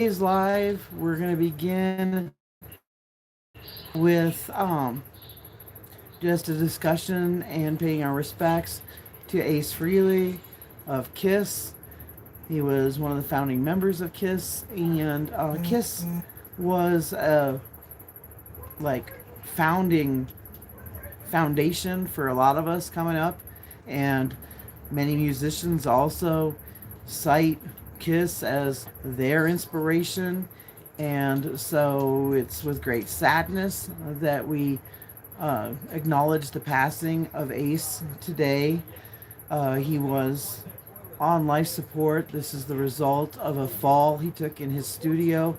live, we're going to begin with just a discussion and paying our respects to Ace Frehley of Kiss. He was one of the founding members of Kiss, and Kiss was a like founding foundation for a lot of us coming up, and many musicians also cite Kiss as their inspiration. And so it's with great sadness that we acknowledge the passing of Ace today. He was on life support. This is the result of a fall he took in his studio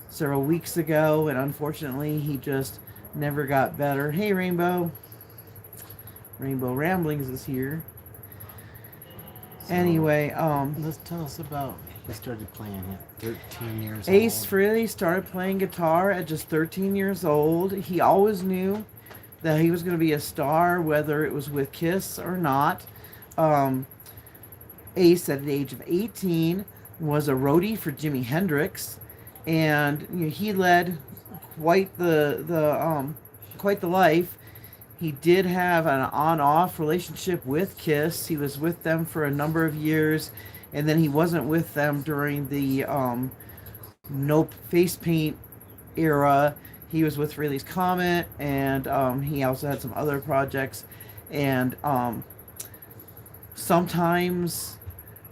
several weeks ago, and unfortunately he just never got better. Hey, Rainbow Ramblings is here. So, anyway, let's tell us about he started playing at 13 years Ace old. Frehley started playing guitar at just 13 years old. He always knew that he was going to be a star, whether it was with Kiss or not. Ace, at the age of 18, was a roadie for Jimi Hendrix, and he led quite quite the life. He did have an on-off relationship with Kiss. He was with them for a number of years, and then he wasn't with them during the no face paint era. He was with Frehley's Comet, and he also had some other projects. And sometimes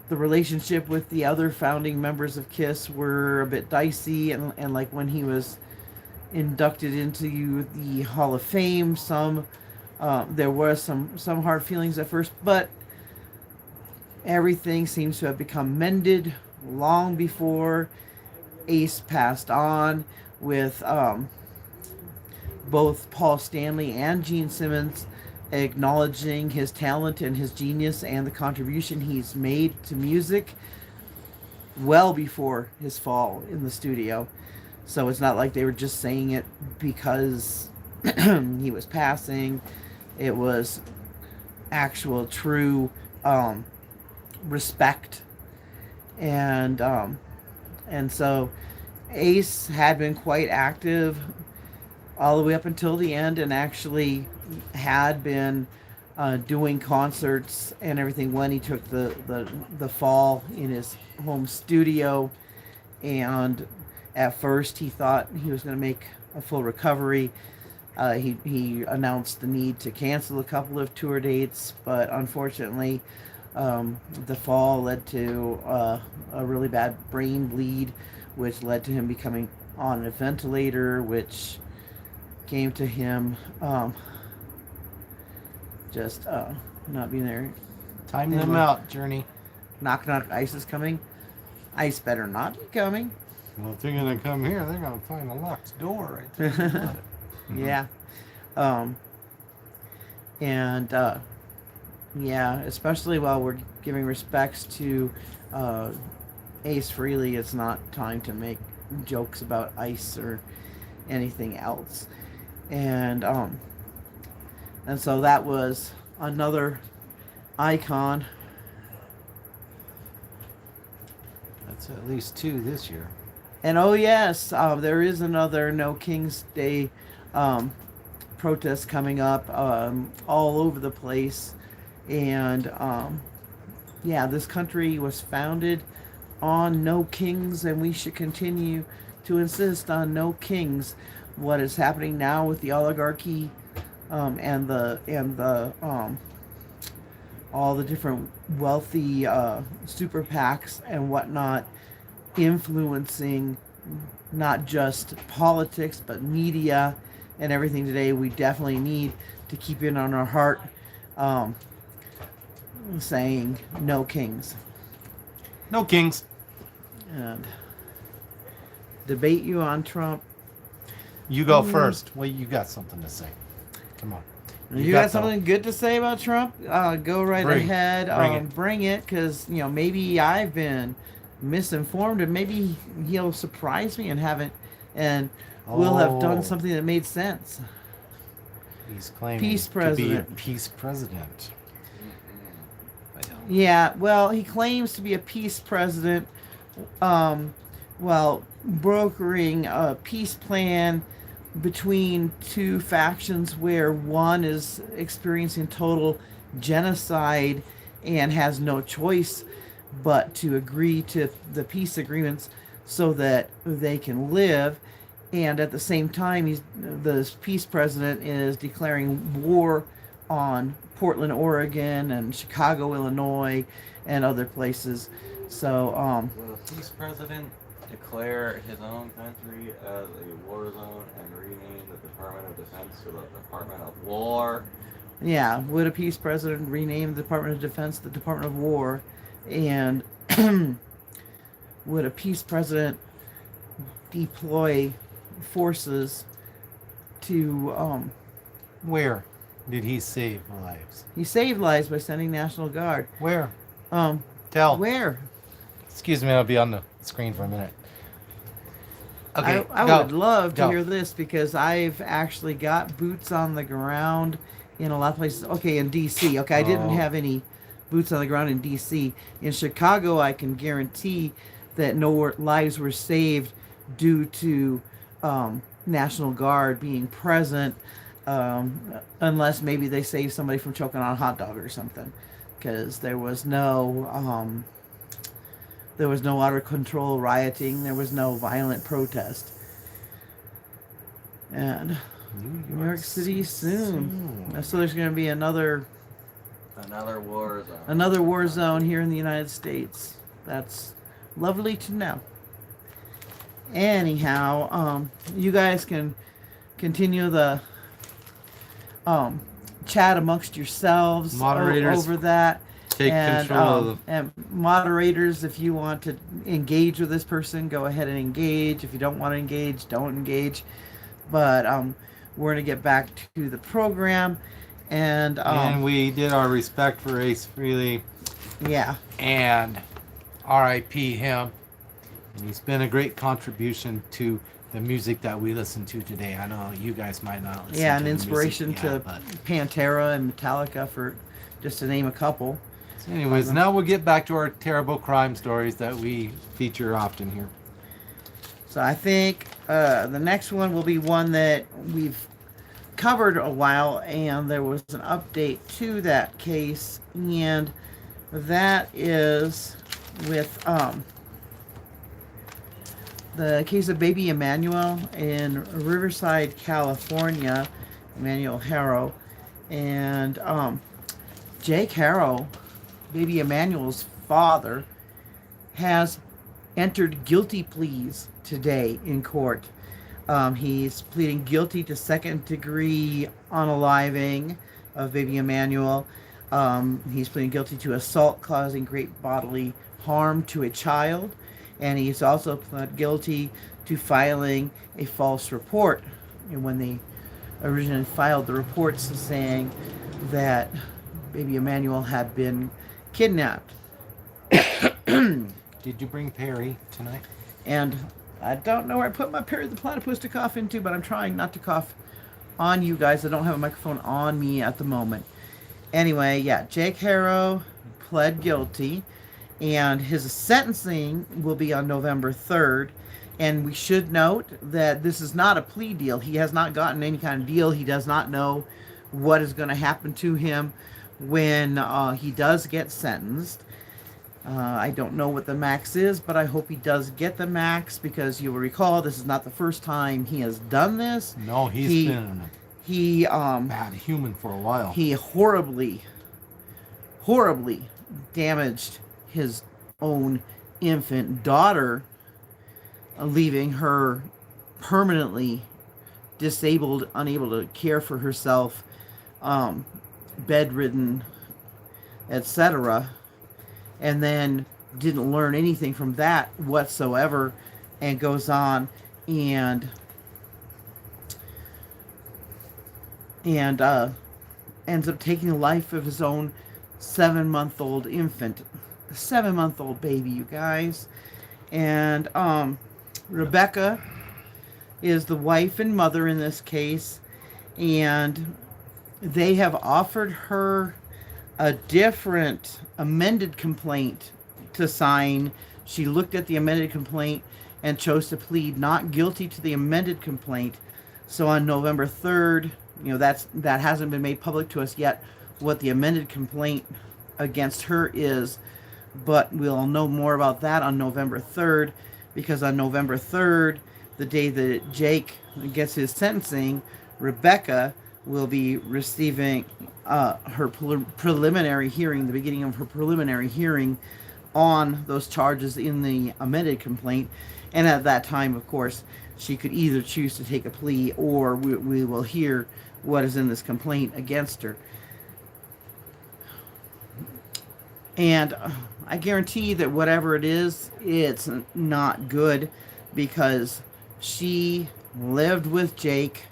the relationship with the other founding members of Kiss were a bit dicey, and like when he was inducted into the Hall of Fame, there was some hard feelings at first, but everything seems to have become mended long before Ace passed on, with both Paul Stanley and Gene Simmons acknowledging his talent and his genius and the contribution he's made to music well before his fall in the studio. So it's not like they were just saying it because he was passing. It was actual, true respect. And so Ace had been quite active all the way up until the end, and actually had been doing concerts and everything when he took the fall in his home studio. And at first he thought he was going to make a full recovery. He announced the need to cancel a couple of tour dates, but unfortunately the fall led to a really bad brain bleed, which led to him becoming on a ventilator, which came to him just not being there. Time them out, Journey. Knock knock, Ice is coming. Ice better not be coming. Well, if they're gonna come here, they're gonna find a locked door right there. Yeah. And yeah, especially while we're giving respects to Ace Frehley, it's not time to make jokes about Ice or anything else. And so that was another icon. That's at least 2 this year. And oh yes, there is another No King's Day protest coming up all over the place. And yeah, this country was founded on no kings, and we should continue to insist on no kings. What is happening now with the oligarchy and the all the different wealthy super PACs and whatnot influencing not just politics but media and everything today, we definitely need to keep it on our heart, saying no kings. No kings. And debate you on Trump. You go first. Well, you got something to say. Come on. You got something good to say about Trump? Go right ahead. Bring it, because maybe I've been misinformed, and maybe he'll surprise me and we'll have done something that made sense. He's claiming peace president. to be a peace president. Yeah, well, he claims to be a peace president, brokering a peace plan between two factions where one is experiencing total genocide and has no choice but to agree to the peace agreements so that they can live. And at the same time, the peace president is declaring war on Portland, Oregon, and Chicago, Illinois, and other places. So, Will the peace president declare his own country as a war zone and rename the Department of Defense to the Department of War? yeah, would a peace president rename the Department of Defense the Department of War? And would a peace president deploy forces to Where did he save lives? he saved lives by sending National Guard. Where? Um Tell. where? Excuse me, I'll be on the screen for a minute. Okay, I go. would love to Go. hear this because I've actually got boots on the ground in a lot of places. Okay, in DC. Okay, I didn't Oh. have any boots on the ground in DC. In Chicago, I can guarantee that no lives were saved due to National Guard being present, unless maybe they saved somebody from choking on a hot dog or something, because there was no out of control rioting. There was no violent protest. And New York City soon. So there's going to be another war zone. Another war zone here in the United States. That's lovely to know. Anyhow, you guys can continue the chat amongst yourselves Moderators, over that. take control of and moderators, if you want to engage with this person, go ahead and engage. If you don't want to engage, don't engage. But we're going to get back to the program. And we did our respect for Ace Frehley. Yeah. And R.I.P. him. And he's been a great contribution to the music that we listen to today. I know you guys might not listen Yeah, to an the inspiration music, to but Pantera and Metallica, for just to name a couple. so anyways, now we'll get back to our terrible crime stories that we feature often here. So I think the next one will be one that we've covered a while, and there was an update to that case, and that is with the case of baby Emmanuel in Riverside, California, Emmanuel Harrow. And Jake Harrow, baby Emmanuel's father, has entered guilty pleas today in court. He's pleading guilty to second-degree unaliving of baby Emmanuel. He's pleading guilty to assault causing great bodily harm to a child. And he's also pled guilty to filing a false report. And when they originally filed the reports saying that baby Emmanuel had been kidnapped. Did you bring Perry tonight? And I don't know where I put my Perry the Platypus to cough into, but I'm trying not to cough on you guys. I don't have a microphone on me at the moment. Anyway, yeah, Jake Harrow pled guilty, and his sentencing will be on November 3rd. And we should note that this is not a plea deal. He has not gotten any kind of deal. He does not know what is going to happen to him when he does get sentenced. I don't know what the max is, but I hope he does get the max, because you will recall this is not the first time he has done this. No, he's been a bad human for a while. He horribly damaged his own infant daughter, leaving her permanently disabled, unable to care for herself, bedridden, etc., and then didn't learn anything from that whatsoever, and goes on and ends up taking the life of his own 7-month-old infant. A 7-month-old baby, you guys. And Rebecca is the wife and mother in this case, and they have offered her a different amended complaint to sign. She looked at the amended complaint and chose to plead not guilty to the amended complaint. So on November 3rd, that hasn't been made public to us yet what the amended complaint against her is, but we'll know more about that on November 3rd, because on November 3rd, the day that Jake gets his sentencing, Rebecca will be receiving her preliminary hearing, the beginning of her preliminary hearing on those charges in the amended complaint. And at that time, of course, she could either choose to take a plea, or we will hear what is in this complaint against her. And I guarantee that whatever it is, it's not good, because she lived with Jake.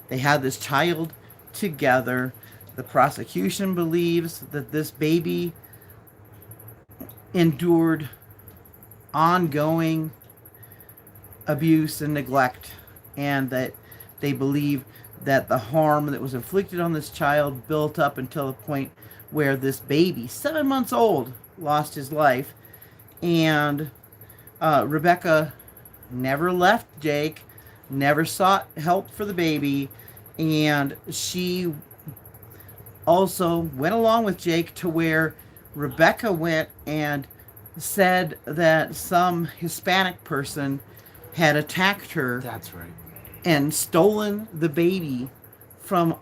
They had this child together. The prosecution believes that this baby endured ongoing abuse and neglect, and that they believe that the harm that was inflicted on this child built up until the point where this baby, 7 months old, lost his life. And Rebecca never left Jake, never sought help for the baby, and she also went along with Jake to where Rebecca went and said that some Hispanic person had attacked her. That's right. And stolen the baby from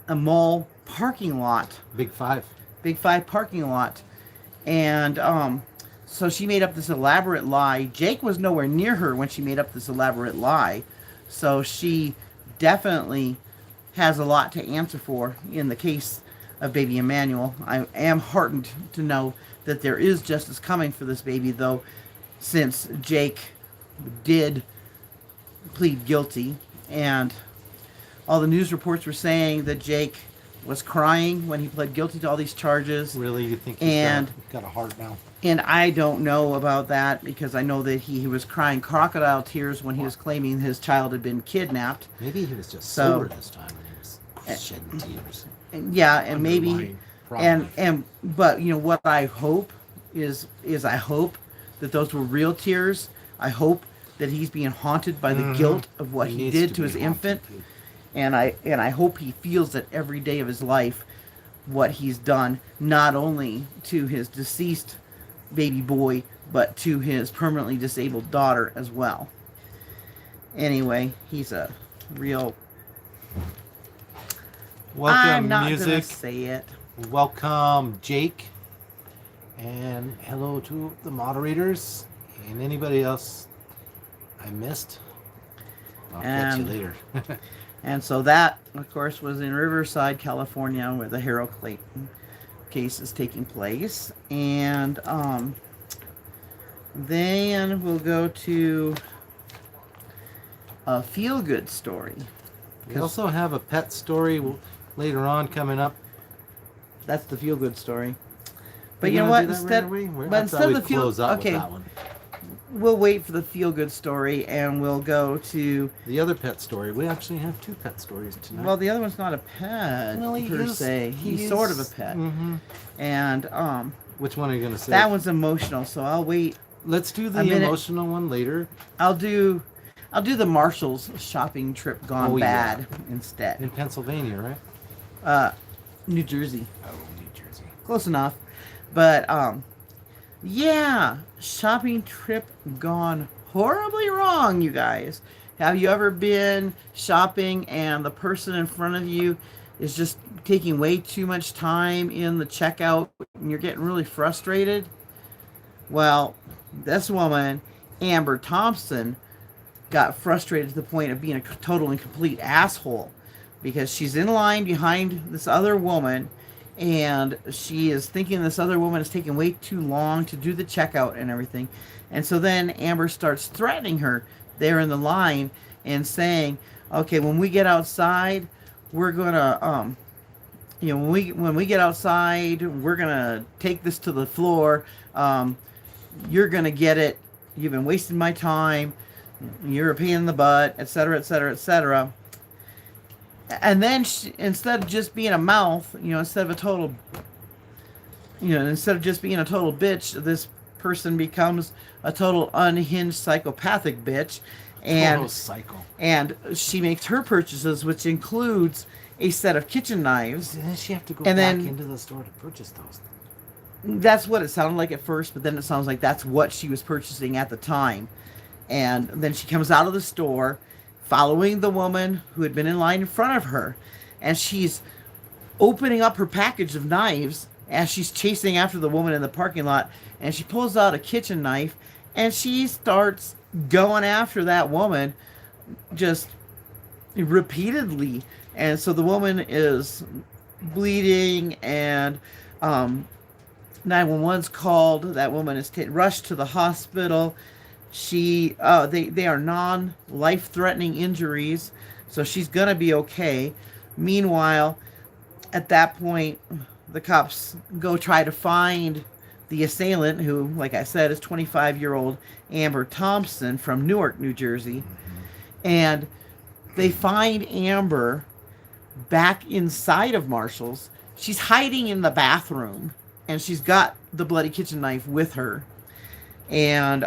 a mall parking lot. Big Five Parking lot. And so she made up this elaborate lie. Jake was nowhere near her when she made up this elaborate lie. So she definitely has a lot to answer for in the case of baby Emmanuel. I am heartened to know that there is justice coming for this baby, though, since Jake did plead guilty. And all the news reports were saying that Jake was crying when he pled guilty to all these charges. Really? You think he's got a heart now? And I don't know about that, because I know that he was crying crocodile tears when he was claiming his child had been kidnapped. Maybe he was just sober this time and he was shedding tears. Yeah, and maybe, but what I hope is I hope that those were real tears. I hope that he's being haunted by the guilt of what he did to his infant. And I hope he feels that every day of his life, what he's done, not only to his deceased baby boy, but to his permanently disabled daughter as well. Anyway, he's a real... Welcome, I'm not music. gonna say it. Welcome, Jake. And hello to the moderators and anybody else I missed. I'll catch you later. And so that, of course, was in Riverside, California, where the Harold Clayton case is taking place. And then we'll go to a feel-good story. We also have a pet story later on coming up. That's the feel-good story. But you know what? Instead of the feel, we'll wait for the feel-good story, and we'll go to the other pet story. We actually have two pet stories tonight. Well, the other one's not a pet per se. He's sort of a pet. Mm-hmm. And which one are you going to say? That one's emotional, so I'll wait. Let's do the emotional one later. I'll do the Marshall's shopping trip gone bad instead. In Pennsylvania, right? New Jersey. Oh, New Jersey. Close enough. But yeah, shopping trip gone horribly wrong, you guys. Have you ever been shopping and the person in front of you is just taking way too much time in the checkout and you're getting really frustrated? Well, this woman, Amber Thompson, got frustrated to the point of being a total and complete asshole, because she's in line behind this other woman, and she is thinking this other woman is taking way too long to do the checkout and everything. And so then Amber starts threatening her there in the line and saying, okay, when we get outside, we're gonna when we get outside, we're gonna take this to the floor. You're gonna get it. You've been wasting my time. You're a pain in the butt, etc., etc., etc. And then she, instead of just being a mouth, instead of just being a total bitch, this person becomes a total unhinged psychopathic bitch, and Total psycho. and she makes her purchases, which includes a set of kitchen knives. Didn't she have to go And back then- into the store to purchase those? That's what it sounded like at first, but then it sounds like that's what she was purchasing at the time. And then she comes out of the store following the woman who had been in line in front of her, and she's opening up her package of knives as she's chasing after the woman in the parking lot, and she pulls out a kitchen knife and she starts going after that woman just repeatedly. And so the woman is bleeding, and 911's called. That woman is rushed to the hospital. They are non-life-threatening injuries, so she's gonna be okay. Meanwhile, at that point, the cops go try to find the assailant, who, like I said, is 25-year-old Amber Thompson from Newark, New Jersey. And they find Amber back inside of Marshall's. She's hiding in the bathroom, and she's got the bloody kitchen knife with her. And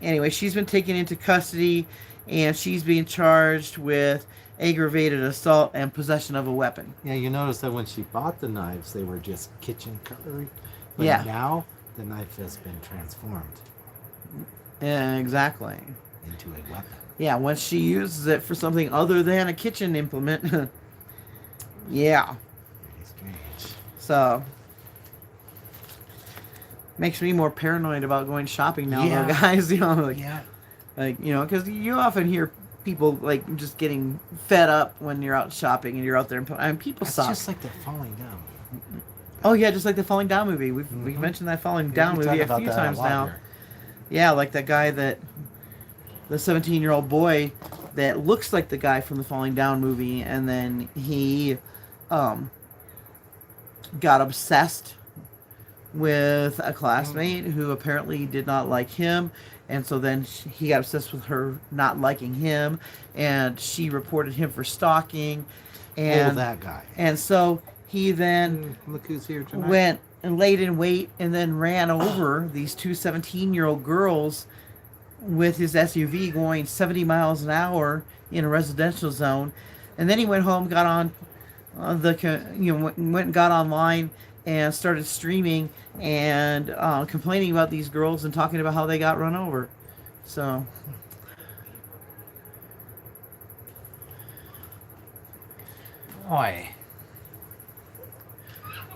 anyway, she's been taken into custody, and she's being charged with aggravated assault and possession of a weapon. Yeah, you notice that when she bought the knives, they were just kitchen cutlery. But Yeah. now the knife has been transformed Exactly. into a weapon. Yeah, once she uses it for something other than a kitchen implement. Yeah. Very strange. So makes me more paranoid about going shopping now, Yeah. though, guys. You know, Yeah. because you often hear people like just getting fed up when you're out shopping and you're out there, and people It's suck. just like they're falling down. Oh yeah, just like the Falling Down movie. We've Mhm. mentioned that Falling We Down talk movie a about few that times lot now. here. Yeah, like that guy the 17-year-old boy that looks like the guy from the Falling Down movie, and then he got obsessed with a classmate who apparently did not like him, and so then he got obsessed with her not liking him, and she reported him for stalking, and that guy. and so he then Look who's here tonight. went and laid in wait and then ran over these two 17-year-old girls with his SUV going 70 miles an hour in a residential zone. And then he went home, got on went and got online and started streaming and complaining about these girls and talking about how they got run over. So Boy.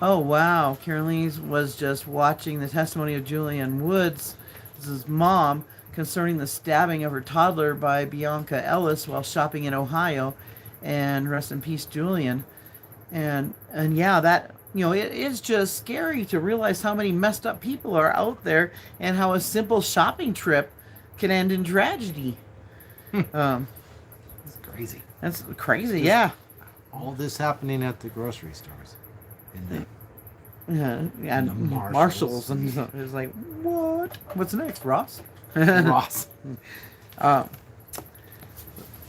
oh wow, Carolyn was just watching the testimony of Julianne Woods, his mom, concerning the stabbing of her toddler by Bianca Ellis while shopping in Ohio, and rest in peace, Julian. And yeah, that, it is just scary to realize how many messed up people are out there and how a simple shopping trip can end in tragedy. It's crazy. That's crazy, yeah. All this happening at the grocery stores. And Yeah, and the Marshalls, Marshalls. and it's like, what? What's next, Ross? the Ross.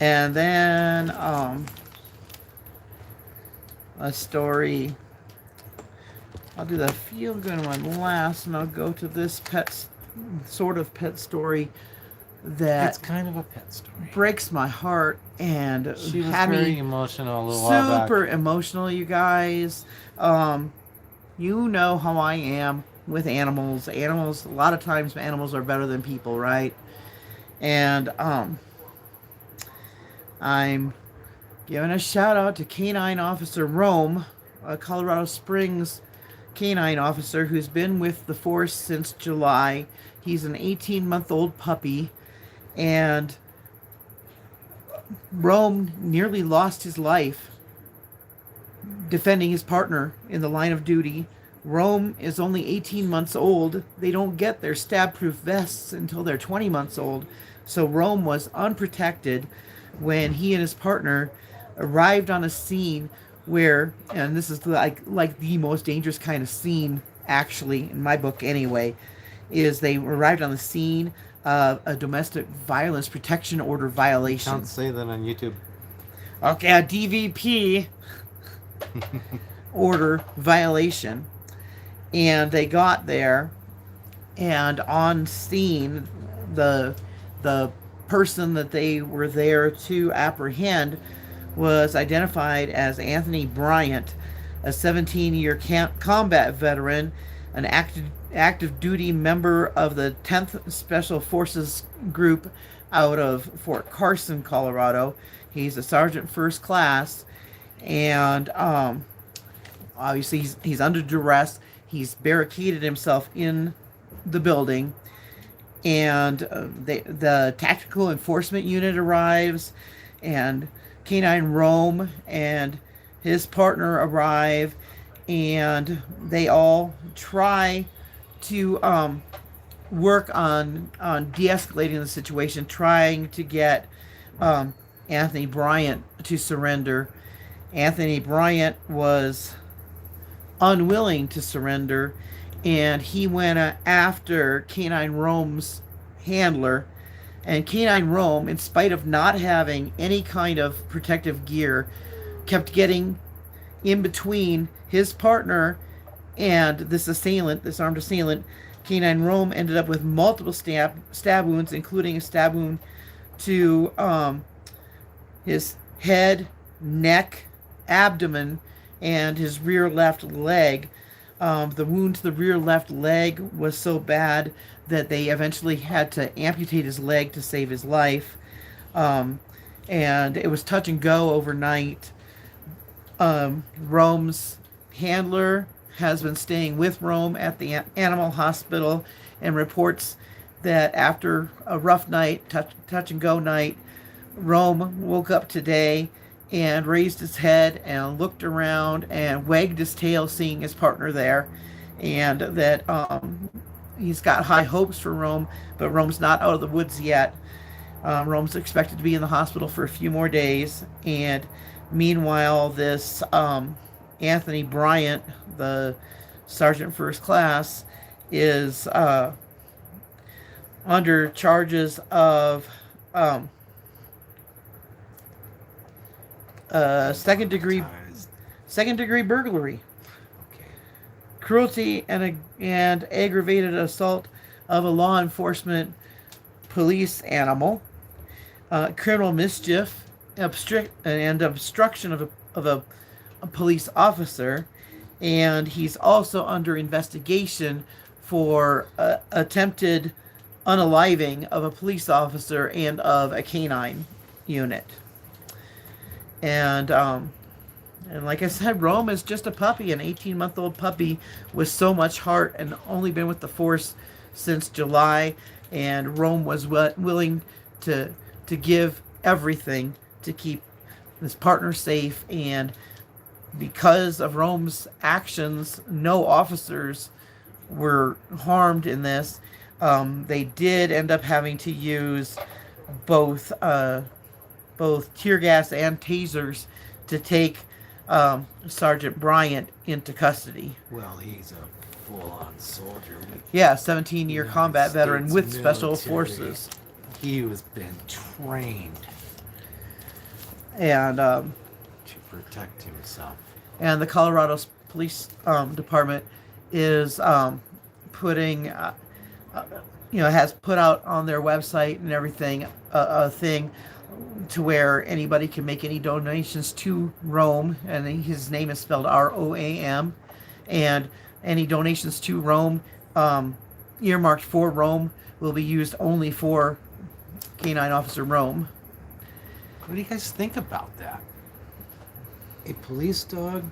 And then a story. I'll do the feel good one last, and I'll go to this sort of pet story that It's kind of a pet story. breaks my heart and She was had very me emotional a little while back. super emotional, you guys. You know how I am with animals. Animals, a lot of times animals are better than people, right? And I'm giving a shout out to Canine Officer Rome, a Colorado Springs canine officer who's been with the force since July. He's an 18-month-old puppy, and Rome nearly lost his life defending his partner in the line of duty. Rome is only 18 months old. They don't get their stab-proof vests until they're 20 months old. So Rome was unprotected when he and his partner arrived on a scene where, and this is like the most dangerous kind of scene, actually, in my book anyway, is they arrived on the scene of a domestic violence protection order violation. Can't say that on YouTube. Okay, a DVP order violation. And they got there, and on scene, the person that they were there to apprehend was identified as Anthony Bryant, a 17-year combat veteran, an active duty member of the 10th Special Forces Group out of Fort Carson, Colorado. He's a sergeant first class, and obviously he's under duress. He's barricaded himself in the building, and the tactical enforcement unit arrives, and Canine Rome and his partner arrive, and they all try to work on de-escalating the situation, trying to get Anthony Bryant to surrender. Anthony Bryant was unwilling to surrender, and he went after Canine Rome's handler. And Canine Rome, in spite of not having any kind of protective gear, kept getting in between his partner and this assailant, this armed assailant. Canine Rome ended up with multiple stab wounds, including a stab wound to his head, neck, abdomen, and his rear left leg. The wound to the rear left leg was so bad that they eventually had to amputate his leg to save his life. And it was touch and go overnight. Rome's handler has been staying with Rome at the animal hospital and reports that after a rough night, touch and go night, Rome woke up today and raised his head and looked around and wagged his tail, seeing his partner there, and that he's got high hopes for Rome, but Rome's not out of the woods yet. Rome's expected to be in the hospital for a few more days, and meanwhile, this Anthony Bryant, the sergeant first class, is under charges of second degree burglary, Okay. cruelty, and aggravated assault of a law enforcement police animal, criminal mischief, obstruction of a police officer, and he's also under investigation for attempted unaliving of a police officer and of a canine unit. And like I said, Rome is just a puppy, an 18-month-old puppy with so much heart, and only been with the force since July. And Rome was willing to give everything to keep his partner safe. And because of Rome's actions, no officers were harmed in this. They did end up having to use both tear gas and tasers to take Sergeant Bryant into custody. Well, he's a full-on soldier. Yeah, 17-year United combat veteran States with special military. forces. He was been trained And to protect himself. and the Colorado Police Department is putting, has put out on their website and everything a thing to where anybody can make any donations to Rome, and his name is spelled ROAM, and any donations to Rome earmarked for Rome will be used only for Canine Officer Rome. What do you guys think about that? A police dog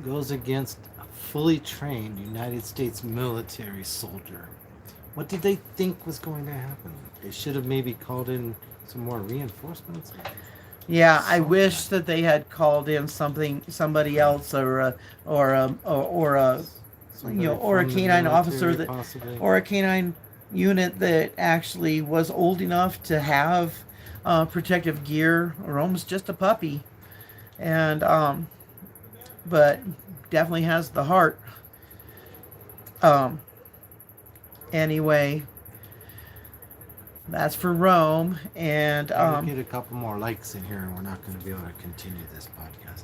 goes against a fully trained United States military soldier. What did they think was going to happen? They should have maybe called in some more reinforcements. Yeah, I wish that they had called in somebody else, or a canine officer possibly. or a canine unit that actually was old enough to have protective gear. Rome's just a puppy, and but definitely has the heart. Anyway, that's for Rome, and We'll get a couple more likes in here, and we're not going to be able to continue this podcast.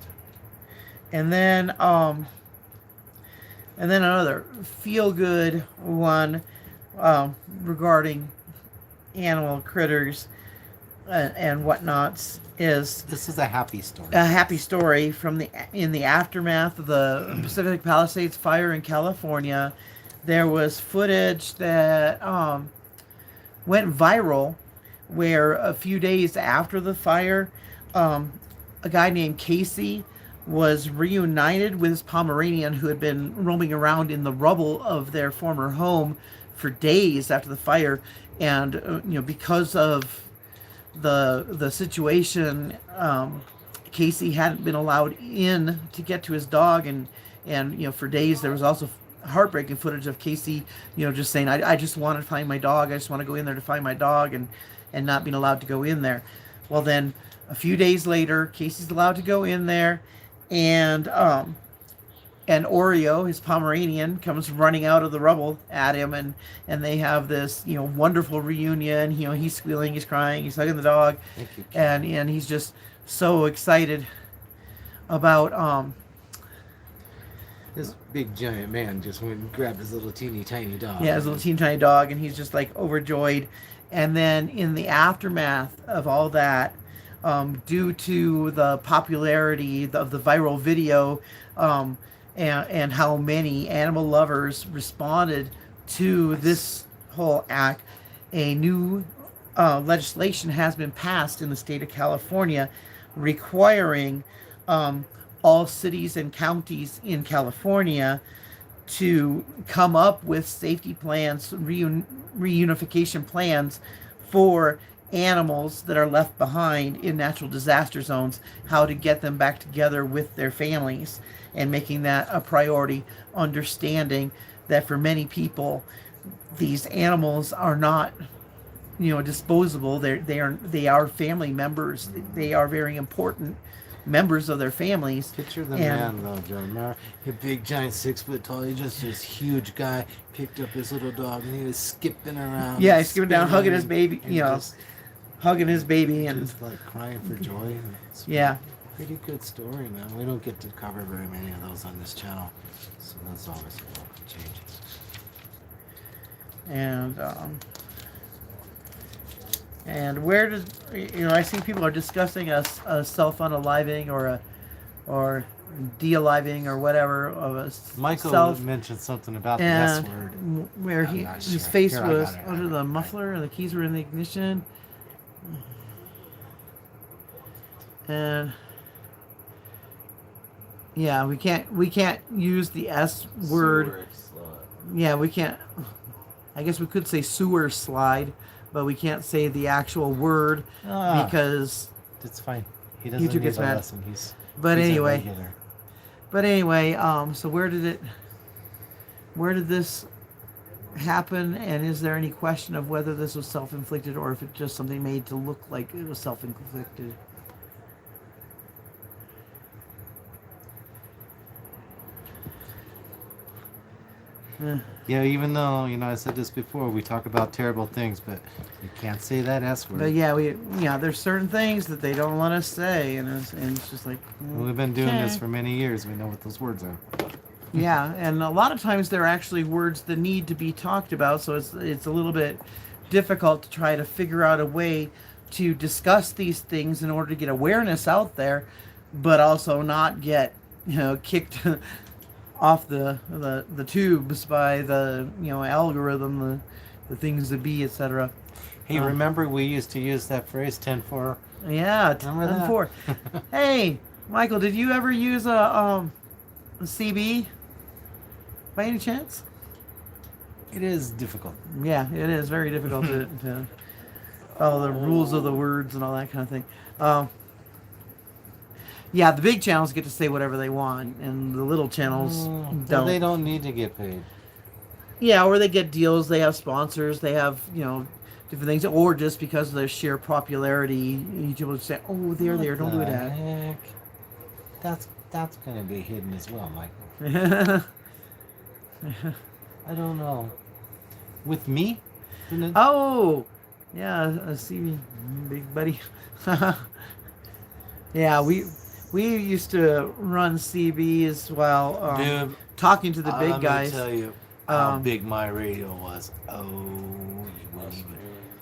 and then And then another feel-good one regarding animal critters and whatnots is This is a happy story. a happy story from in the aftermath of the Pacific Palisades fire in California. There was footage that went viral where a few days after the fire, a guy named Casey was reunited with his Pomeranian who had been roaming around in the rubble of their former home for days after the fire. And because of the situation, Casey hadn't been allowed in to get to his dog, and for days there was also heartbreaking footage of Casey just saying, I just want to find my dog, I just want to go in there to find my dog, and not being allowed to go in there. Well, then a few days later, Casey's allowed to go in there, and Oreo, his Pomeranian, comes running out of the rubble at him, and they have this wonderful reunion. He's squealing, he's crying, he's hugging the dog. Thank you. And he's just so excited about This big giant man just went and grabbed his little teeny tiny dog. his little teeny tiny dog, and he's just like overjoyed. And then in the aftermath of all that, due to the popularity of the viral video, and how many animal lovers responded to this whole act, a new legislation has been passed in the state of California requiring all cities and counties in California to come up with safety plans, reunification plans for animals that are left behind in natural disaster zones, how to get them back together with their families, and making that a priority, understanding that for many people these animals are not disposable. They are family members. They are very important members of their families. Picture the And- man though, Joe. Remember, a big giant 6 foot tall, he just this huge guy picked up his little dog and he was skipping around. Yeah, he's skipping down, hugging his baby, and just hugging his baby, and just like crying for joy. It's yeah. pretty good story, man. We don't get to cover very many of those on this channel, so that's always a welcome change. And where does I see people are discussing a self-unaliving or de-aliving or whatever of a Michael self, mentioned something about the S and word. where I'm his not sure. face Here, I was got it. under the muffler and the keys were in the ignition. And yeah, we can't use the S word. Sewer slut. Yeah, we can't. I guess we could say sewer slide, but we can't say the actual word Ah, because. it's fine. He doesn't YouTube need gets a mad. lesson. He's But a anyway, regular. so where did this happen? And is there any question of whether this was self-inflicted or if it's just something made to look like it was self-inflicted? Yeah, even though I said this before, we talk about terrible things, but you can't say that S word. But yeah, there's certain things that they don't let us say, and it's just like We've been doing this okay. for many years. We know what those words are. Yeah, and a lot of times they're actually words that need to be talked about, so it's a little bit difficult to try to figure out a way to discuss these things in order to get awareness out there, but also not get kicked off the tubes by the algorithm, the things that be, etc. Hey, remember we used to use that phrase 10-4? Yeah, Remember that? 10-4. Hey, Michael, did you ever use a CB by any chance? It is difficult. Yeah, it is very difficult to follow the rules of the words and all that kind of thing. Yeah, the big channels get to say whatever they want, and the little channels Well, don't. they don't need to get paid. Yeah, or they get deals, they have sponsors, they have, different things, or just because of their sheer popularity, YouTube will say, oh, there, don't do What the that. heck? That's going to be hidden as well, Michael. I don't know. With me? Didn't it- Oh, yeah, a CB, big buddy. Yeah, we used to run CBs while Dude, talking to the big Let guys. me tell you how Um, big my radio was. Oh,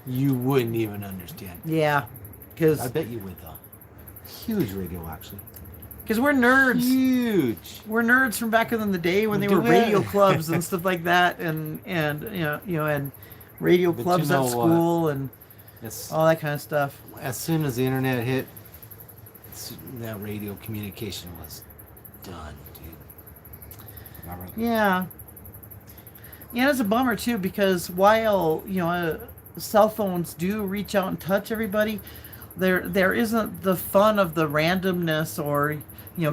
you wouldn't even understand. Yeah, I because bet you would though. Huge radio, actually. we're nerds. Huge. We're nerds from back in the day when they Do were radio it. clubs and stuff like that, and and radio But clubs you know at school and It's, all that kind of stuff. as soon as the internet hit, that radio communication was done, dude. Am I right? Yeah. Yeah, it's a bummer too because while cell phones do reach out and touch everybody, there isn't the fun of the randomness or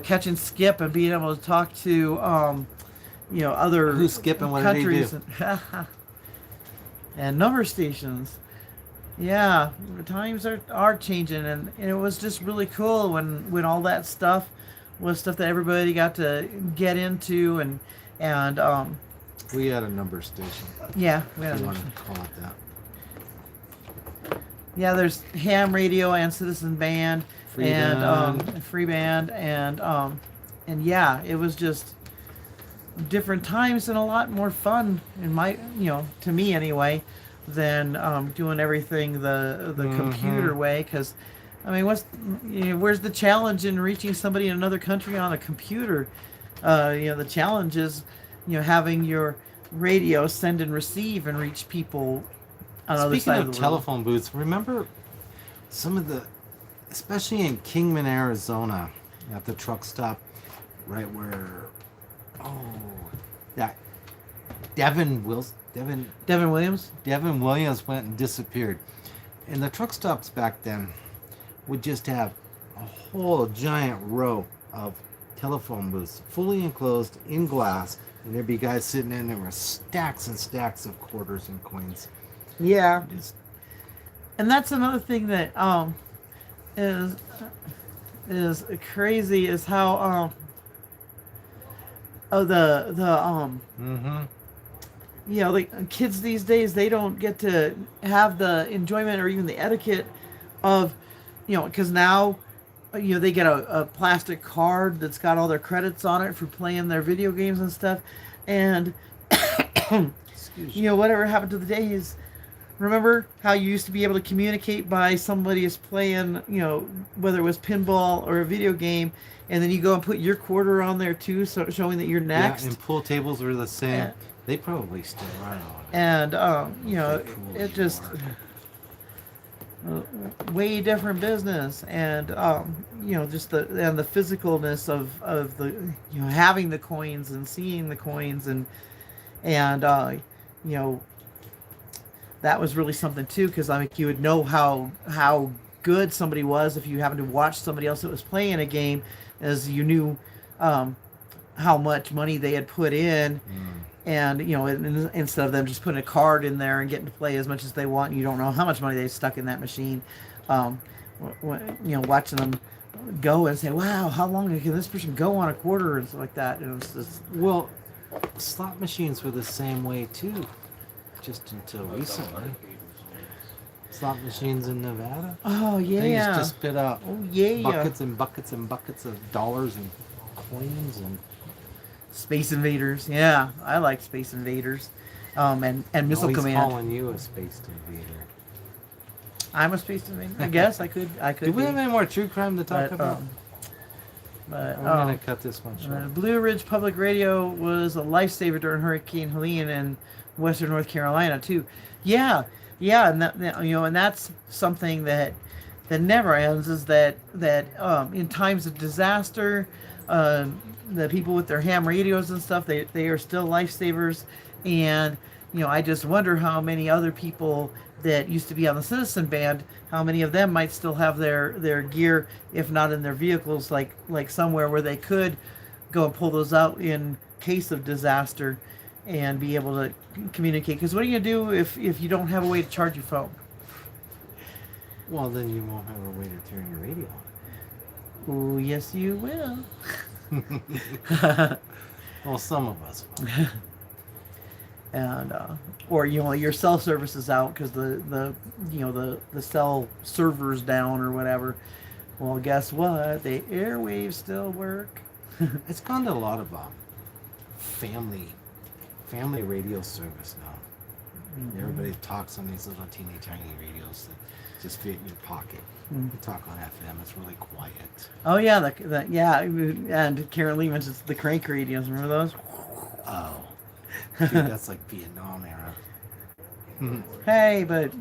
catching Skip and being able to talk to other Who's Skip and what did he countries do? and number stations. Yeah, the times are changing, and it was just really cool when all that stuff was stuff that everybody got to get into and We had a number station. yeah, we If had you a- want to call it that. yeah. There's ham radio and citizen band Free and band. free band and yeah, it was just different times and a lot more fun in my to me anyway than doing everything the computer way because I mean where's the challenge in reaching somebody in another country on a computer? The challenge is having your radio send and receive and reach people on the other Speaking side of of the telephone booths, remember some of the, especially in Kingman, Arizona, at the truck stop, right where, that Devin world. Devin Williams. Williams went and disappeared, and the truck stops back then would just have a whole giant row of telephone booths, fully enclosed in glass, and there'd be guys sitting in there with stacks and stacks of quarters and coins. Yeah. Just And that's another thing that is crazy is how the mm-hmm. the kids these days, they don't get to have the enjoyment or even the etiquette of because now they get a plastic card that's got all their credits on it for playing their video games and stuff, and Excuse me. whatever happened to the days. Remember how you used to be able to communicate by somebody is playing, whether it was pinball or a video game, and then you go and put your quarter on there too, so showing that you're next. Yeah, and pool tables were the same. Yeah. They probably still run on it. And How cool it you just way different business, and just the physicalness of the having the coins and seeing the coins and that was really something too, because you would know how good somebody was if you happened to watch somebody else that was playing a game, as you knew how much money they had put in. And instead of them just putting a card in there and getting to play as much as they want, you don't know how much money they stuck in that machine. Watching them go and say, "Wow, how long can this person go on a quarter?" and stuff like that. And it was just, Well, slot machines were the same way too, just until recently. Slot machines in Nevada. oh They yeah, used to spit out oh yeah, buckets and buckets and buckets of dollars and coins and Space Invaders. Yeah, I like Space Invaders. And Missile he's Command. calling you a space invader. I'm a Space Invader. I guess I could. Do we be. have any more true crime to talk But, about? but I'm gonna cut this one short. Blue Ridge Public Radio was a lifesaver during Hurricane Helene in Western North Carolina too. Yeah, and and that's something that never ends. Is that in times of disaster, the people with their ham radios and stuff, they are still lifesavers. And I just wonder how many other people that used to be on the Citizen Band, how many of them might still have their gear, if not in their vehicles, like somewhere where they could go and pull those out in case of disaster and be able to communicate. Because what are you going to do if you don't have a way to charge your phone? Well, then you won't have a way to turn your radio Oh, yes, you will. on. Well, some of us will. And or your cell service is out because the cell server's down or whatever. Well, guess what? The airwaves still work. It's gone to a lot of family radio service now. Everybody talks on these little teeny tiny radios that just fit in your pocket. You talk on FM. It's really quiet. Oh yeah, yeah, and Karen Lee mentions the crank radios. Remember those? Oh, dude, that's like Vietnam era. Hey, but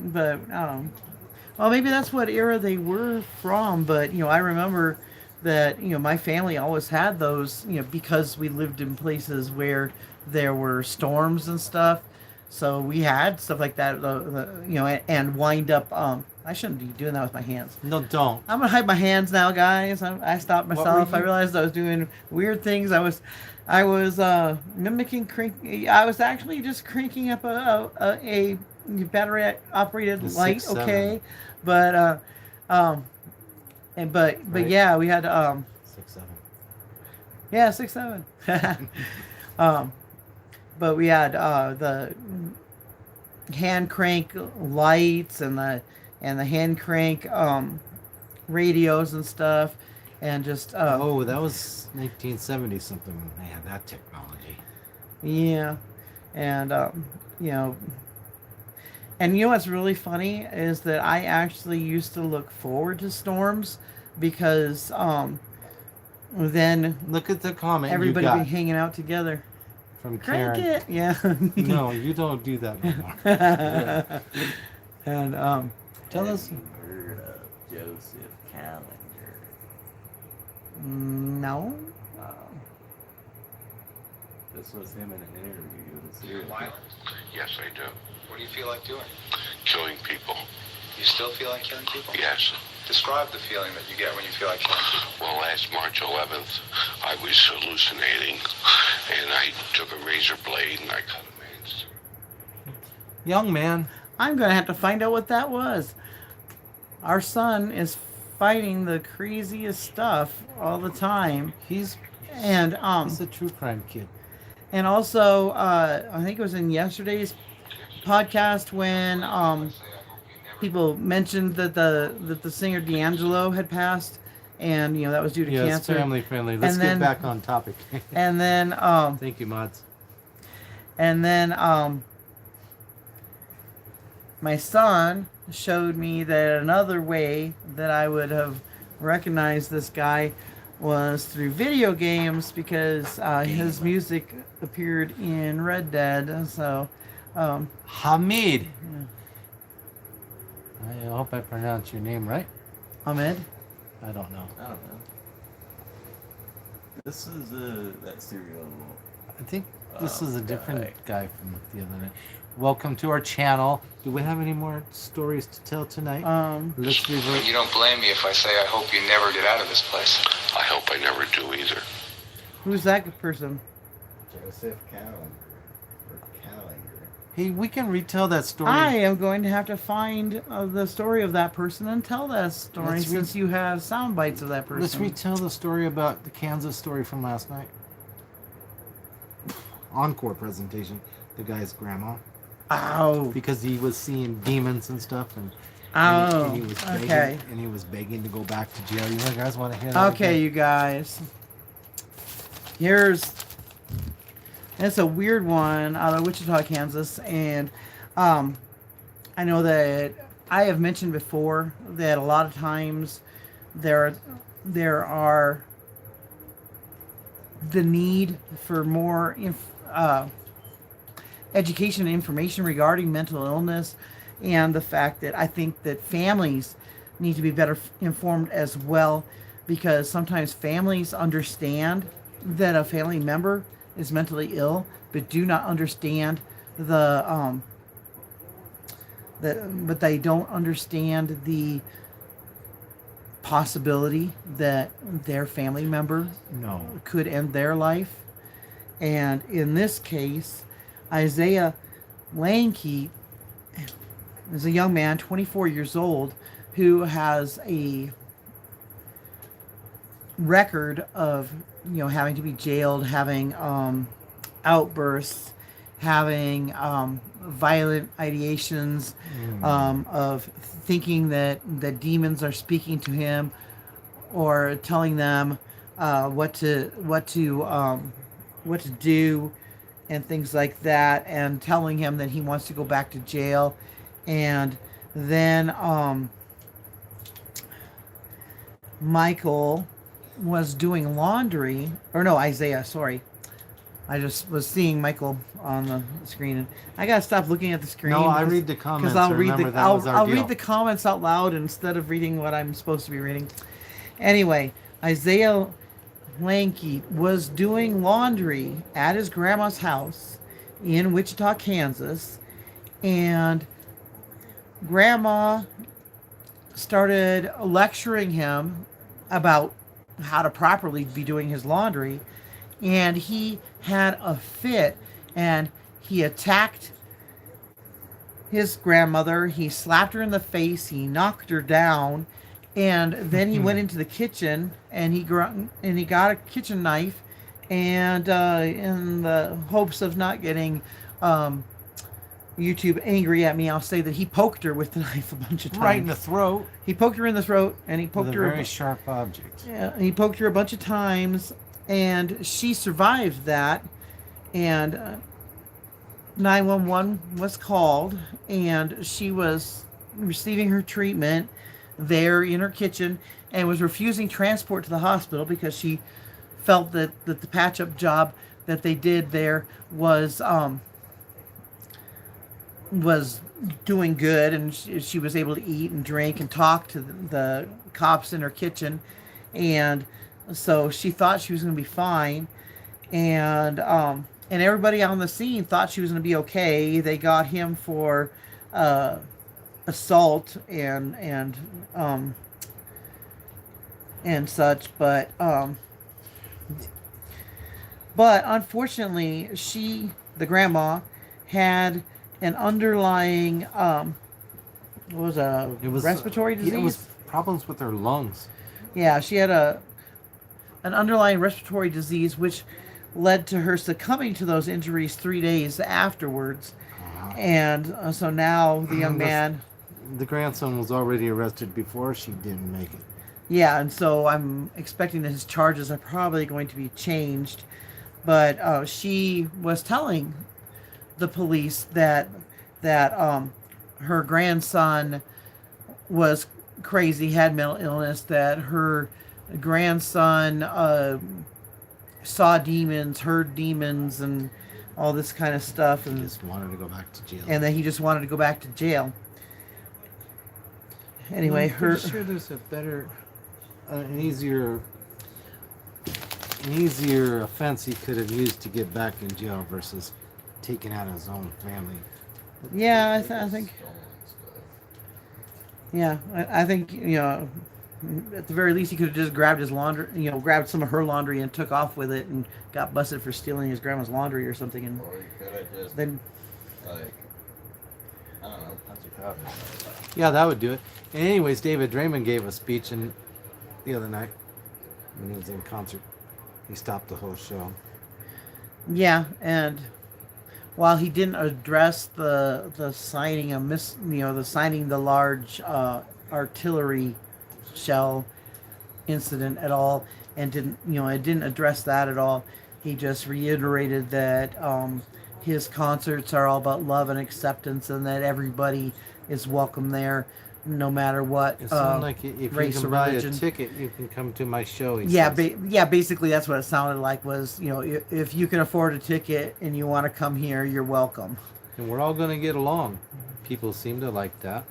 well, maybe that's what era they were from. But I remember that my family always had those. Because we lived in places where there were storms and stuff. So we had stuff like that, and wind up. I shouldn't be doing that with my hands. No, don't. I'm gonna hide my hands now, guys. I stopped myself. I realized I was doing weird things. I was mimicking crank. I was actually just cranking up a battery operated light. 6-7. Okay, but Right. yeah, we had 6-7. yeah 6-7. But we had the hand crank lights and the hand crank radios and stuff, and just that was 1970 something when they had that technology. yeah, and and what's really funny is that I actually used to look forward to storms because then Look at the comment everybody you be got hanging out together. from Crank Karen. it, yeah. No, you don't do that no more. And tell us. Have you heard of Joseph Callinger? No. This was him in an interview with a serial killer. Yes, I do. What do you feel like doing? Killing people. You still feel like killing people? Yes. Describe the feeling that you get when you feel like killing people. Well, last March 11th, I was hallucinating, and I took a razor blade and I cut a man's throat. Young man. I'm gonna have to find out what that was. Our son is fighting the craziest stuff all the time, He's and a true crime kid. and also I think it was in yesterday's podcast when people mentioned that the singer D'Angelo had passed, and that was due to Yes, cancer. family friendly. Let's And get then- back on topic. And then Thank you, mods. my son showed me that another way that I would have recognized this guy was through video games, because his music appeared in Red Dead. So Hamid. I hope I pronounced your name right. Ahmed. I don't know. I don't know. This is that serial. I think this is a different guy. guy from the other night. Welcome to our channel. Do we have any more stories to tell tonight? Let's revert. You don't blame me if I say I hope you never get out of this place. I hope I never do either. Who's that person? Joseph Callinger. Or Callinger. Hey, we can retell that story. I am going to have to find the story of that person and tell that story, Let's re- since you have sound bites of that person. Let's retell the story about the Kansas story from last night. Encore presentation. The guy's grandma. Ow. Because he was seeing demons and stuff, and Oh, and he was begging, okay. and he was begging to go back to jail. You guys want to hear that? Okay, again? you guys. It's a weird one out of Wichita, Kansas, and I know that I have mentioned before that a lot of times there are the need for more education and information regarding mental illness, and the fact that I think that families need to be better informed as well, because sometimes families understand that a family member is mentally ill, but do not understand but they don't understand the possibility that their family member No. could end their life. And in this case, Isaiah Lanke is a young man, 24 years old, who has a record of having to be jailed, having outbursts, having violent ideations, of thinking that demons are speaking to him, or telling them what to what to do and things like that, and telling him that he wants to go back to jail. And then Michael was doing laundry, or no, Isaiah, sorry. I just was seeing Michael on the screen, and I gotta stop looking at the screen. No, I read the comments. Because I'll read Remember, the that was our I'll deal. read the comments out loud instead of reading what I'm supposed to be reading. Anyway, Isaiah Lanky was doing laundry at his grandma's house in Wichita, Kansas, and Grandma started lecturing him about how to properly be doing his laundry, and he had a fit, and he attacked his grandmother. He slapped her in the face, he knocked her down, and then he went into the kitchen and he got a kitchen knife, and in the hopes of not getting YouTube angry at me, I'll say that he poked her with the knife a bunch of times. Right in the throat. He poked her in the throat, and he poked With a her very sharp object. Yeah, he poked her a bunch of times, and she survived that. And 911 was called, and she was receiving her treatment there in her kitchen, and was refusing transport to the hospital because she felt that the patch-up job that they did there was doing good, and she was able to eat and drink and talk to the cops in her kitchen, and so she thought she was going to be fine, and everybody on the scene thought she was going to be okay. They got him for assault and such, but unfortunately, the grandma, had an underlying it was respiratory disease. It was problems with her lungs. Yeah, she had an underlying respiratory disease, which led to her succumbing to those injuries 3 days afterwards. And so now the young man, the grandson, was already arrested before she didn't make it. yeah, and so I'm expecting that his charges are probably going to be changed. But she was telling the police that her grandson was crazy, had mental illness, that her grandson saw demons, heard demons, and all this kind of stuff, He and just wanted to go back to jail. that he just wanted to go back to jail. Anyway, I'm pretty sure there's a better, an easier offense he could have used to get back in jail versus taking out his own family. yeah, I think, yeah, I think, at the very least, he could have just grabbed his laundry, grabbed some of her laundry and took off with it, and got busted for stealing his grandma's laundry or something, and Or you could have just, then, like, I don't know, punch a cop or something like that. Yeah, that would do it. And anyways, David Draymond gave a speech the other night when he was in concert. He stopped the whole show. yeah, and while he didn't address the signing of the signing the large artillery shell incident at all, and didn't address that at all, he just reiterated that his concerts are all about love and acceptance, and that everybody is welcome there, no matter what It sounded like if you race can or buy religion. a ticket, you can come to my show. He Yeah, says. basically that's what it sounded like. Was if you can afford a ticket and you want to come here, you're welcome. And we're all going to get along. People seem to like that.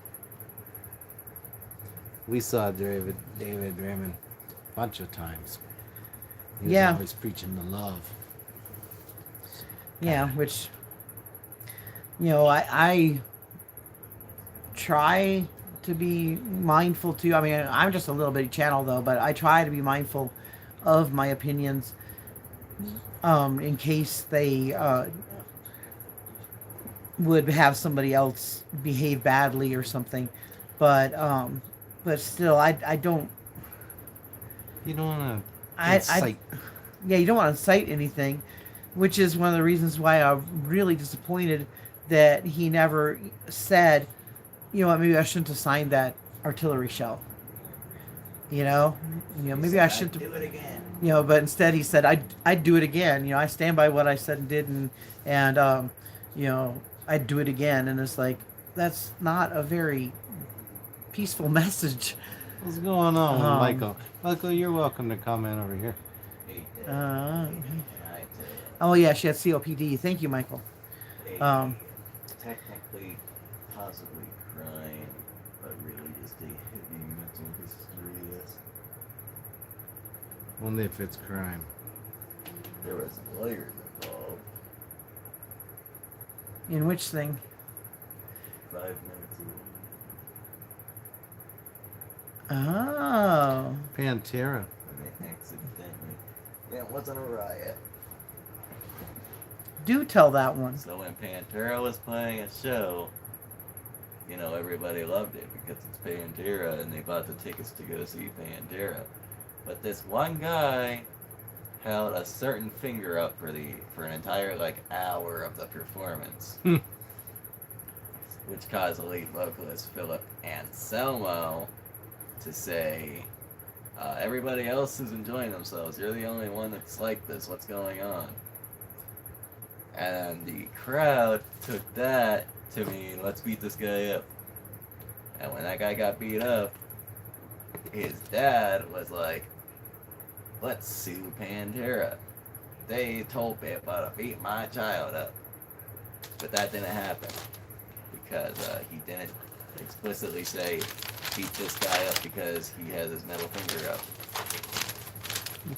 We saw David Draymond a bunch of times. He was Yeah. always preaching the love. Yeah, which I try to be mindful too. I mean, I'm just a little bitty channel though, but I try to be mindful of my opinions in case they would have somebody else behave badly or something. But still, I don't. You don't want to I incite. Yeah, you don't want to cite anything, which is one of the reasons why I'm really disappointed that he never said, you know what, maybe I shouldn't have signed that artillery shell. Maybe I should do it again. but instead he said I'd do it again. I stand by what I said and did, and I'd do it again. And it's like, that's not a very peaceful message. What's going on, Michael? Michael, you're welcome to comment over here. Oh yeah, she had COPD. Thank you, Michael. Technically, possibly crime, but really just a heavy mental history. Only if it's crime. There was lawyers involved. In which thing? 5 minutes away. Oh. Pantera. And they accidentally. That wasn't a riot. Do tell that one. So when Pantera was playing a show, everybody loved it because it's Pantera and they bought the tickets to go see Pantera. But this one guy held a certain finger up for an entire hour of the performance. Which caused the lead vocalist Philip Anselmo to say, everybody else is enjoying themselves. You're the only one that's like this. What's going on? And the crowd took that to mean, let's beat this guy up. And when that guy got beat up, his dad was like, let's sue Pantera. They told Pippa to beat my child up. But that didn't happen. Because he didn't explicitly say, beat this guy up because he has his middle finger up.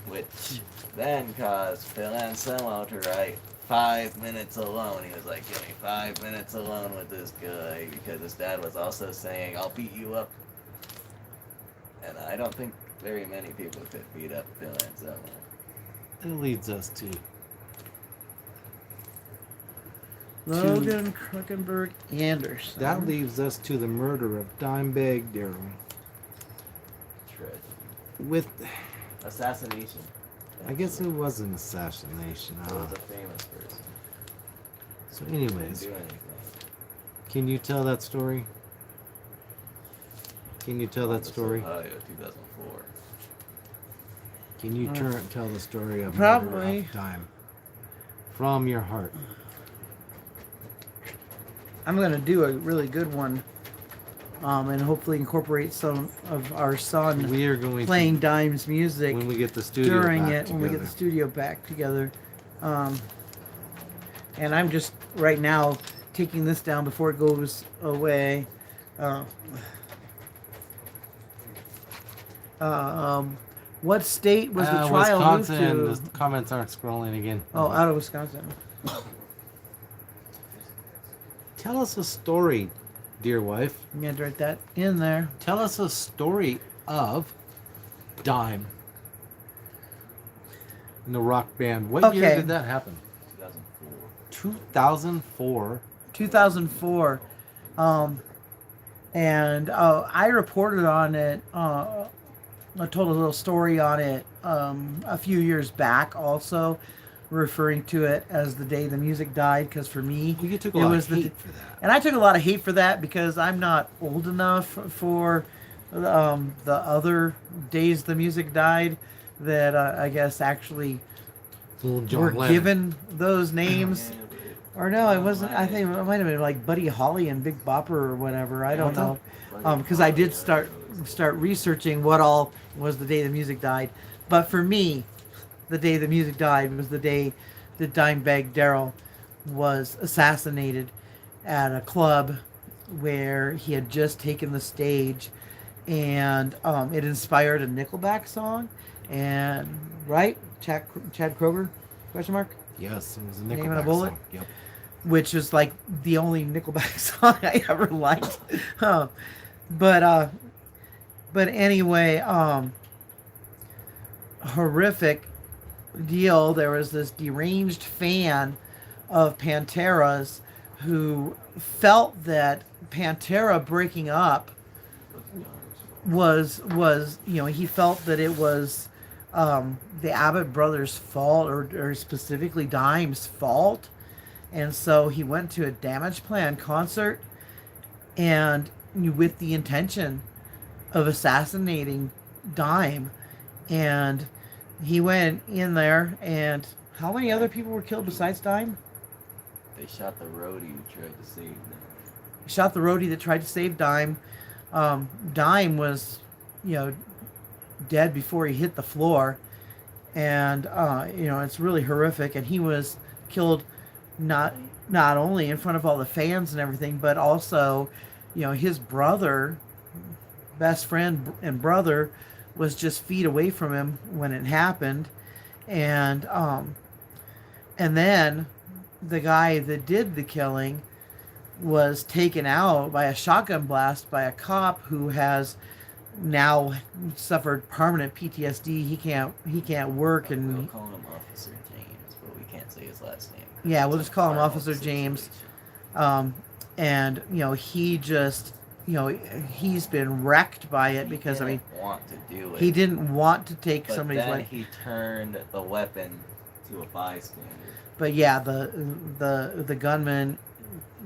Which then caused Phil Anselmo to write 5 minutes alone. He was like, give me 5 minutes alone with this guy, because his dad was also saying, I'll beat you up. And I don't think very many people could beat up Phil Anselmo. That leads us to Logan Kruckenberg Anderson. That leaves us to the murder of Dimebag Darrell. Tragedy. With, Assassination. I guess it was an assassination. It was a famous person. So Didn't anyways, do anything. can you tell that story? Can you tell that Columbus, story? Ohio, 2004. Can you tell the story of Probably. Murder of Dime from your heart? I'm going to do a really good one, and hopefully incorporate some of our son We are going playing Dime's music to when we get the studio during back it, together. when we get the studio back together. And I'm just right now taking this down before it goes away. What state was the trial moved Wisconsin. to? The comments aren't scrolling again. Oh, out of Wisconsin. Tell us a story, dear wife. I'm going to write that in there. Tell us a story of Dime in the rock band. What year Okay. did that happen? 2004. 2004. And I reported on it. I told a little story on it a few years back, also referring to it as the day the music died. Because for me, You took a it lot was of hate for that. and I took a lot of hate for that because I'm not old enough for the other days the music died that I guess actually Little John were Lennon. given those names. Yeah, Or no, it wasn't. I think it might have been like Buddy Holly and Big Bopper or whatever. I don't know. Because I did start researching what all was the day the music died. But for me, the day the music died was the day that Dimebag Darrell was assassinated at a club where he had just taken the stage, and it inspired a Nickelback song. And right, Chad Kroeger, question mark. Yes, it was a Name and a Nickelback bullet? song. Yep. Which is like the only Nickelback song I ever liked. But anyway, horrific deal. There was this deranged fan of Pantera's who felt that Pantera breaking up was he felt that it was the Abbott brothers' fault, or specifically Dime's fault. And so he went to a Damage Plan concert, and with the intention of assassinating Dime, and he went in there. And how many other people were killed besides Dime? They shot the roadie who tried to save them. Shot the roadie that tried to save Dime. Dime was, dead before he hit the floor, and it's really horrific. And he was killed not only in front of all the fans and everything, but also, his brother, best friend and brother, was just feet away from him when it happened, and then the guy that did the killing was taken out by a shotgun blast by a cop who has now suffered permanent PTSD. He can't work, and We'll call him Officer James, but we can't say his last name. yeah, we'll just call him Horrible Officer James. situation. And he just he's been wrecked by it because He didn't want to do it. he didn't want to take But somebody's then life. he turned the weapon to a bystander. But yeah, the gunman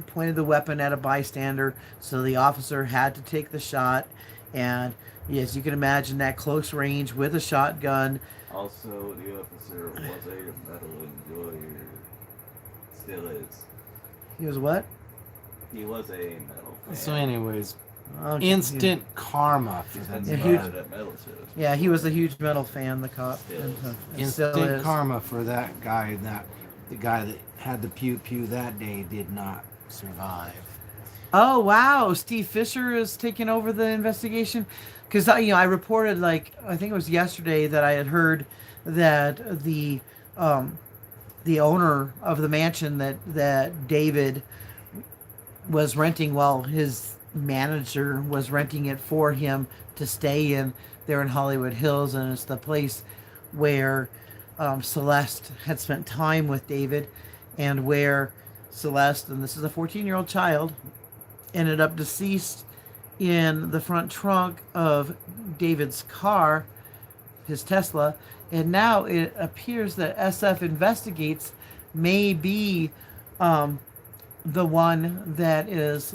pointed the weapon at a bystander, so the officer had to take the shot. And yes, you can imagine that close range with a shotgun. Also, the officer was a metal enjoyer. Still is. He was what? He was a metal fan. So, anyways, Okay. instant karma for that Yeah, guy. huge- At metal shows. Yeah, he was a huge metal fan, the cop. Still And, is. and still Instant is. karma for that guy. The guy that had the pew pew that day did not survive. Oh wow, Steve Fisher is taking over the investigation, because I reported, like, I think it was yesterday, that I had heard that the owner of the mansion that David was renting, while his manager was renting it for him to stay in there in Hollywood Hills, and it's the place where Celeste had spent time with David, and where Celeste, and this is a 14-year-old child, ended up deceased in the front trunk of David's car, his Tesla. And now it appears that SF Investigates may be the one that is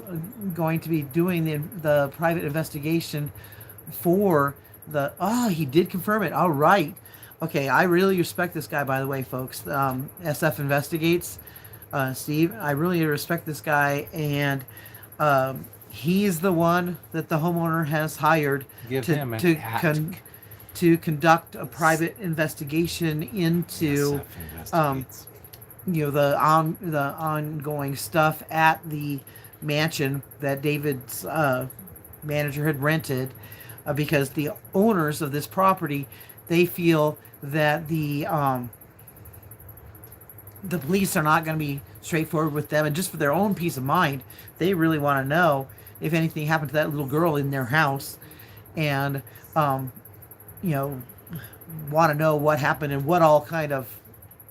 going to be doing the private investigation for the... Oh, he did confirm it. All right. Okay, I really respect this guy, by the way, folks. SF Investigates, Steve, I really respect this guy, and he's the one that the homeowner has hired Give him an to conduct a private investigation into investigates. the ongoing stuff at the mansion that David's manager had rented, because the owners of this property, they feel that the police are not going to be straightforward with them, and just for their own peace of mind, they really want to know if anything happened to that little girl in their house, and want to know what happened and what all kind of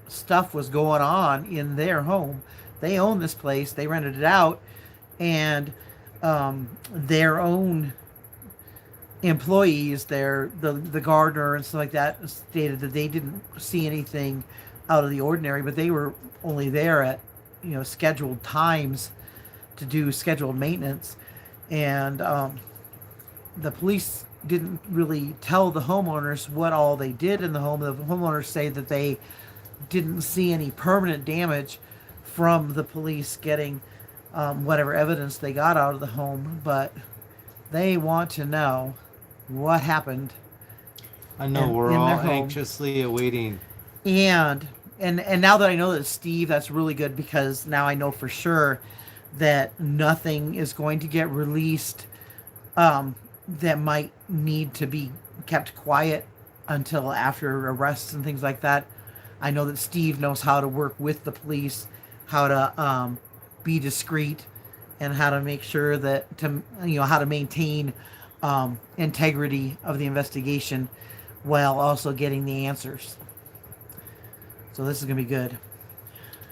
stuff was going on in their home. They own this place, they rented it out, and their own employees, the gardener and stuff like that, stated that they didn't see anything out of the ordinary, but they were only there at scheduled times to do scheduled maintenance. And the police didn't really tell the homeowners what all they did in the home. The homeowners say that they didn't see any permanent damage from the police getting whatever evidence they got out of the home, but they want to know what happened. I know we're in all their home. anxiously awaiting. And now that I know that it's Steve, that's really good, because now I know for sure that nothing is going to get released that might need to be kept quiet until after arrests and things like that. I know that Steve knows how to work with the police, how to be discreet, and how to make sure that how to maintain integrity of the investigation while also getting the answers. So this is gonna be good.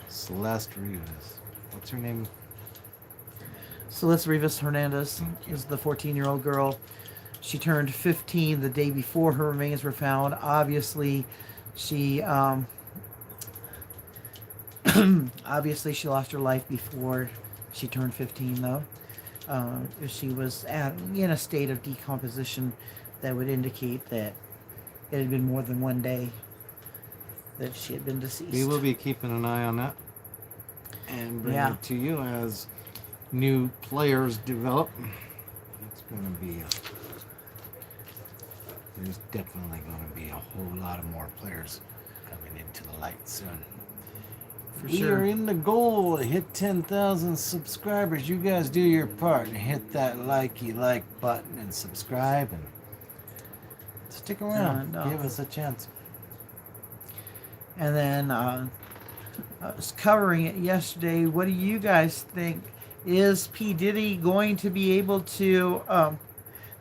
Celeste Rivas. What's her name? Celeste Rivas Hernandez is the 14-year-old girl. She turned 15 the day before her remains were found. Obviously, she she lost her life before she turned 15, though. She was in a state of decomposition that would indicate that it had been more than one day that she had been deceased. We will be keeping an eye on that and bring it to you as new players develop. It's going to be there's definitely going to be a whole lot of more players coming into the light soon. For We sure. are in the goal to hit 10,000 subscribers. You guys do your part and hit that like button and subscribe and stick around. And, give us a chance. And then I was covering it yesterday. What do you guys think? Is P. Diddy going to be able to,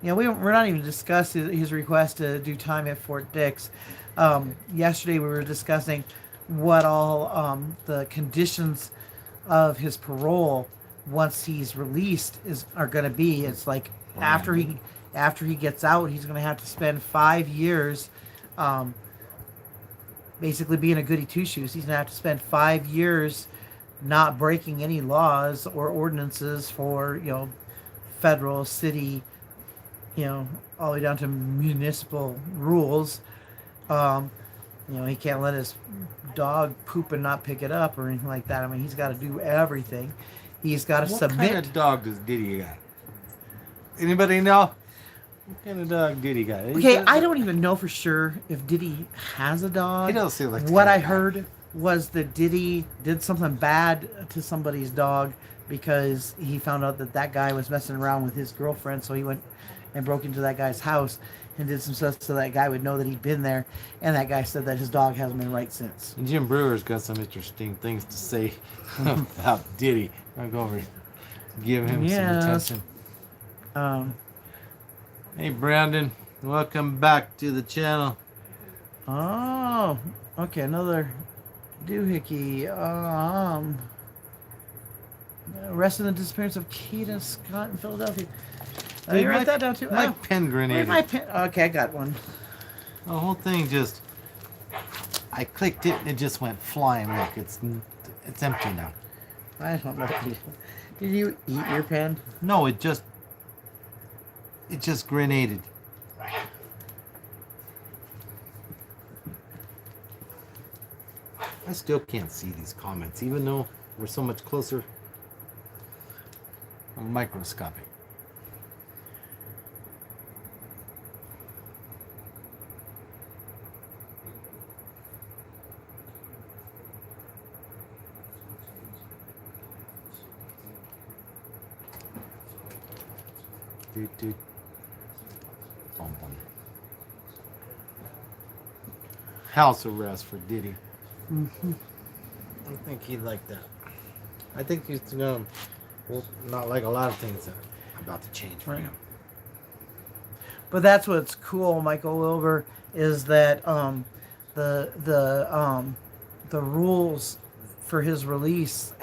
we're not even discussing his request to do time at Fort Dix. Yesterday we were discussing what all the conditions of his parole once he's released are going to be. It's like after he gets out, he's going to have to spend 5 years basically being a goody two-shoes. He's going to have to spend 5 years not breaking any laws or ordinances for, federal, city, all the way down to municipal rules. He can't let his dog poop and not pick it up or anything like that. I mean, he's got to do everything. He's got to submit. What kind of dog does Diddy got? Anybody know? What kind of dog Diddy got? Okay, I don't even know for sure if Diddy has a dog. He doesn't seem like the what kind I of guy. heard was that Diddy did something bad to somebody's dog because he found out that guy was messing around with his girlfriend, so he went and broke into that guy's house and did some stuff so that guy would know that he'd been there, and that guy said that his dog hasn't been right since. And Jim Brewer's got some interesting things to say about Diddy. I'm going to go over and give him some attention. Hey, Brandon. Welcome back to the channel. Oh, okay, another doohickey. Arrest in the disappearance of Keita Scott in Philadelphia. You write that down too? My Oh, pen grenade. where's my pen? Okay, I got one. The whole thing just... I clicked it and it just went flying. Look, it's empty now. I don't know. Did you eat your pen? No, it just grenaded. I still can't see these comments, even though we're so much closer. I'm microscopic. Doot. Bum, bum. House arrest for Diddy. Mm-hmm. I think he'd like that. I think he's going to not like a lot of things that are about to change for him. But that's what's cool, Michael Wilbur, is that the rules for his release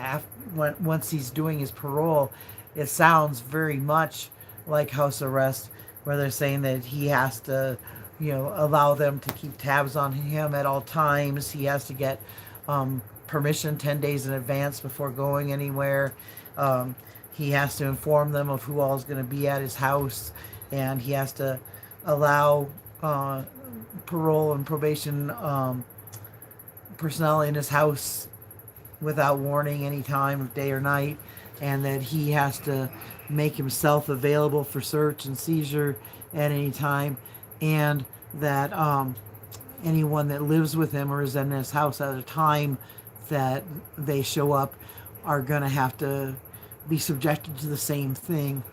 once he's doing his parole, it sounds very much like house arrest, where they're saying that he has to, allow them to keep tabs on him at all times. He has to get permission 10 days in advance before going anywhere. He has to inform them of who all is going to be at his house, and he has to allow parole and probation personnel in his house without warning any time of day or night, and that he has to make himself available for search and seizure at any time, and that anyone that lives with him or is in his house at a time that they show up are going to have to be subjected to the same thing.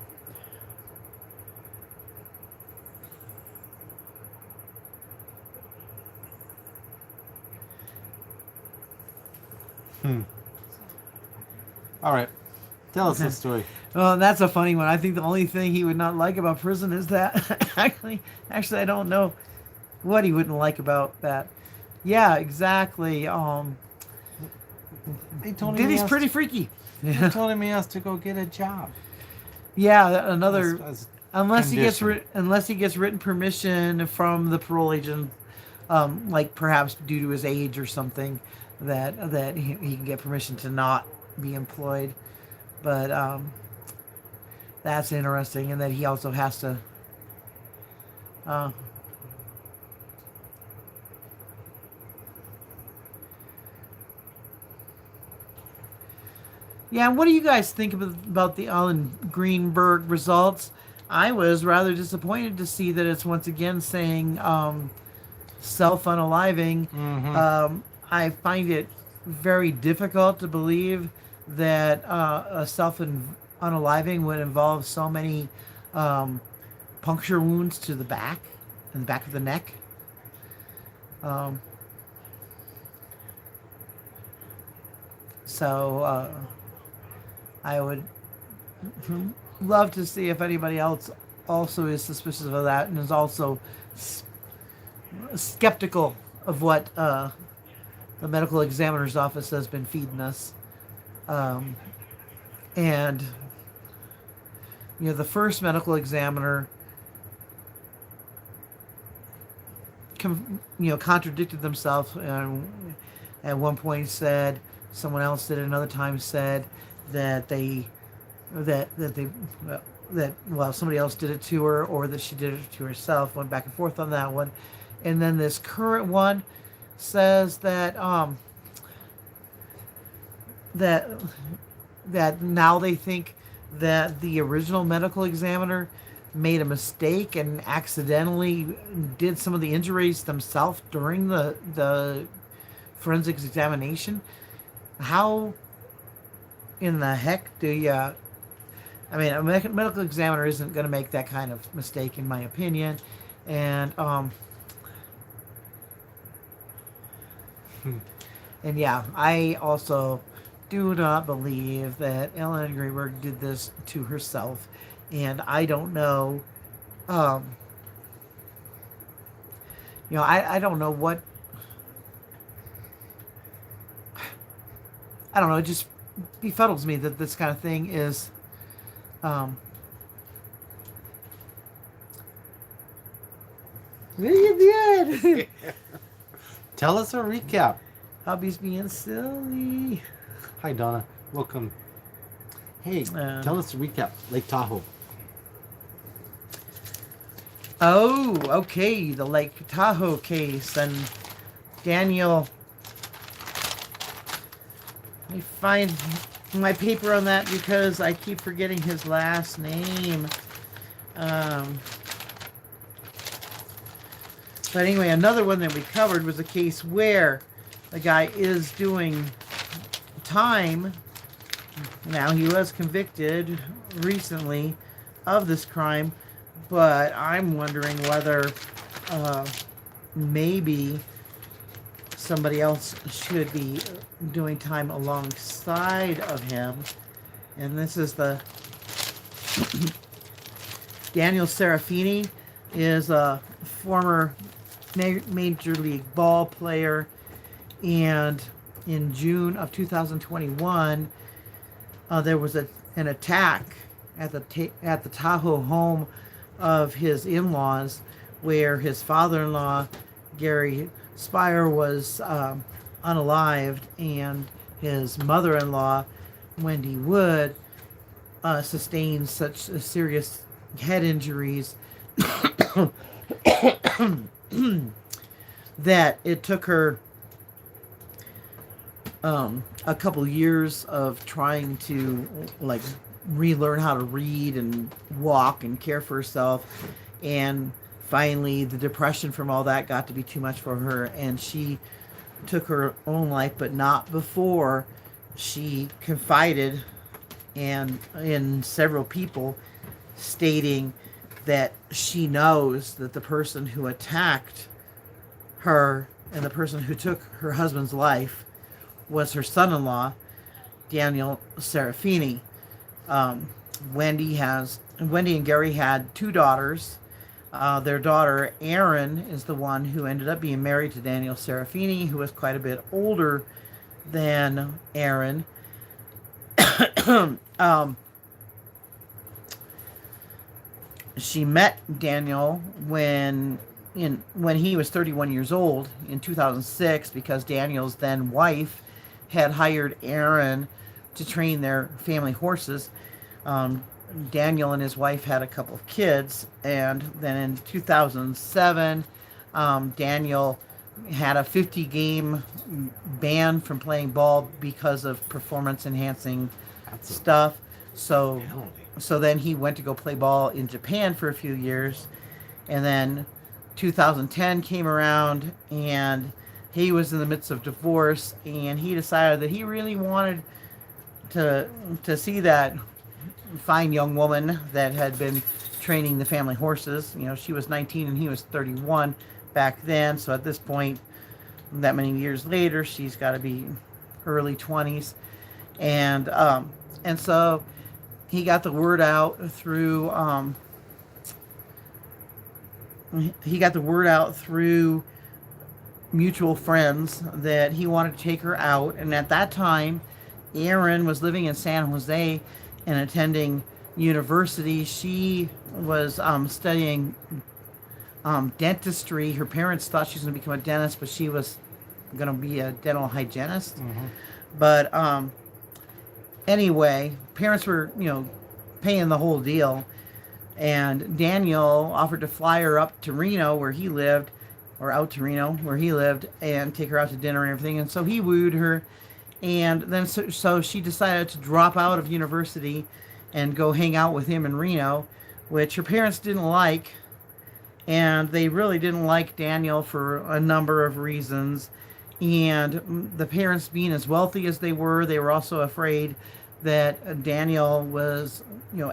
All right. Tell us the story. Well, that's a funny one. I think the only thing he would not like about prison is that actually I don't know what he wouldn't like about that. Yeah, exactly. They told him Diddy's pretty freaky. They told him he has to go get a job. Yeah, another As unless he gets condition. written permission from the parole agent, like perhaps due to his age or something, that he can get permission to not be employed. But that's interesting, and that he also has to Uh, yeah, what do you guys think about the Alan Greenberg results? I was rather disappointed to see that it's once again saying self-unaliving. I find it very difficult to believe that a self-unaliving would involve so many puncture wounds to the back and the back of the neck. Um, so I would love to see if anybody else also is suspicious of that and is also skeptical of what the medical examiner's office has been feeding us. And the first medical examiner contradicted themselves, and at one point said, someone else did, another time said that somebody else did it to her, or that she did it to herself. Went back and forth on that one. And then this current one says that that now they think that the original medical examiner made a mistake and accidentally did some of the injuries themselves during the forensics examination. How in the heck do you... I mean, a medical examiner isn't going to make that kind of mistake, in my opinion. And and yeah, I also do not believe that Ellen Greenberg did this to herself. And I don't know, I don't know what, I don't know, it just befuddles me that this kind of thing is, what you did? Tell us a recap. Hubby's being silly. Hi, Donna. Welcome. Hey, tell us a recap. Lake Tahoe. Oh, okay. The Lake Tahoe case. And Daniel... Let me find my paper on that because I keep forgetting his last name. But anyway, another one that we covered was a case where the guy is doing time. Now, he was convicted recently of this crime, but I'm wondering whether maybe somebody else should be doing time alongside of him. And this is the Daniel Serafini is a former Major League ball player, and in June of 2021 there was an attack at the Tahoe home of his in-laws, where his father-in-law Gary Spire was unalived, and his mother-in-law Wendy Wood sustained such serious head injuries that it took her a couple years of trying to relearn how to read and walk and care for herself, and finally the depression from all that got to be too much for her, and she took her own life, but not before she confided in several people, stating that she knows that the person who attacked her and the person who took her husband's life was her son-in-law, Daniel Serafini. Wendy and Gary had 2 daughters. Their daughter, Erin, is the one who ended up being married to Daniel Serafini, who was quite a bit older than Erin. She met Daniel when he was 31 years old in 2006, because Daniel's then wife had hired Erin to train their family horses. Daniel and his wife had a couple of kids, and then in 2007, Daniel had a 50-game ban from playing ball because of performance-enhancing That's a stuff. So, penalty. so then he went to go play ball in Japan for a few years, and then 2010 came around, and he was in the midst of divorce, and he decided that he really wanted to see that fine young woman that had been training the family horses. You know, she was 19 and he was 31 back then. So at this point, that many years later, she's got to be early 20s, and so he got the word out through mutual friends that he wanted to take her out. And at that time, Aaron was living in San Jose and attending university. She was studying dentistry. Her parents thought she was going to become a dentist, but she was going to be a dental hygienist. Mm-hmm. But anyway, parents were, paying the whole deal. And Daniel offered to fly her up to Reno where he lived, or out to Reno where he lived, and take her out to dinner and everything. And so he wooed her. And then so she decided to drop out of university and go hang out with him in Reno, which her parents didn't like. And they really didn't like Daniel for a number of reasons. And the parents, being as wealthy as they were also afraid that Daniel was,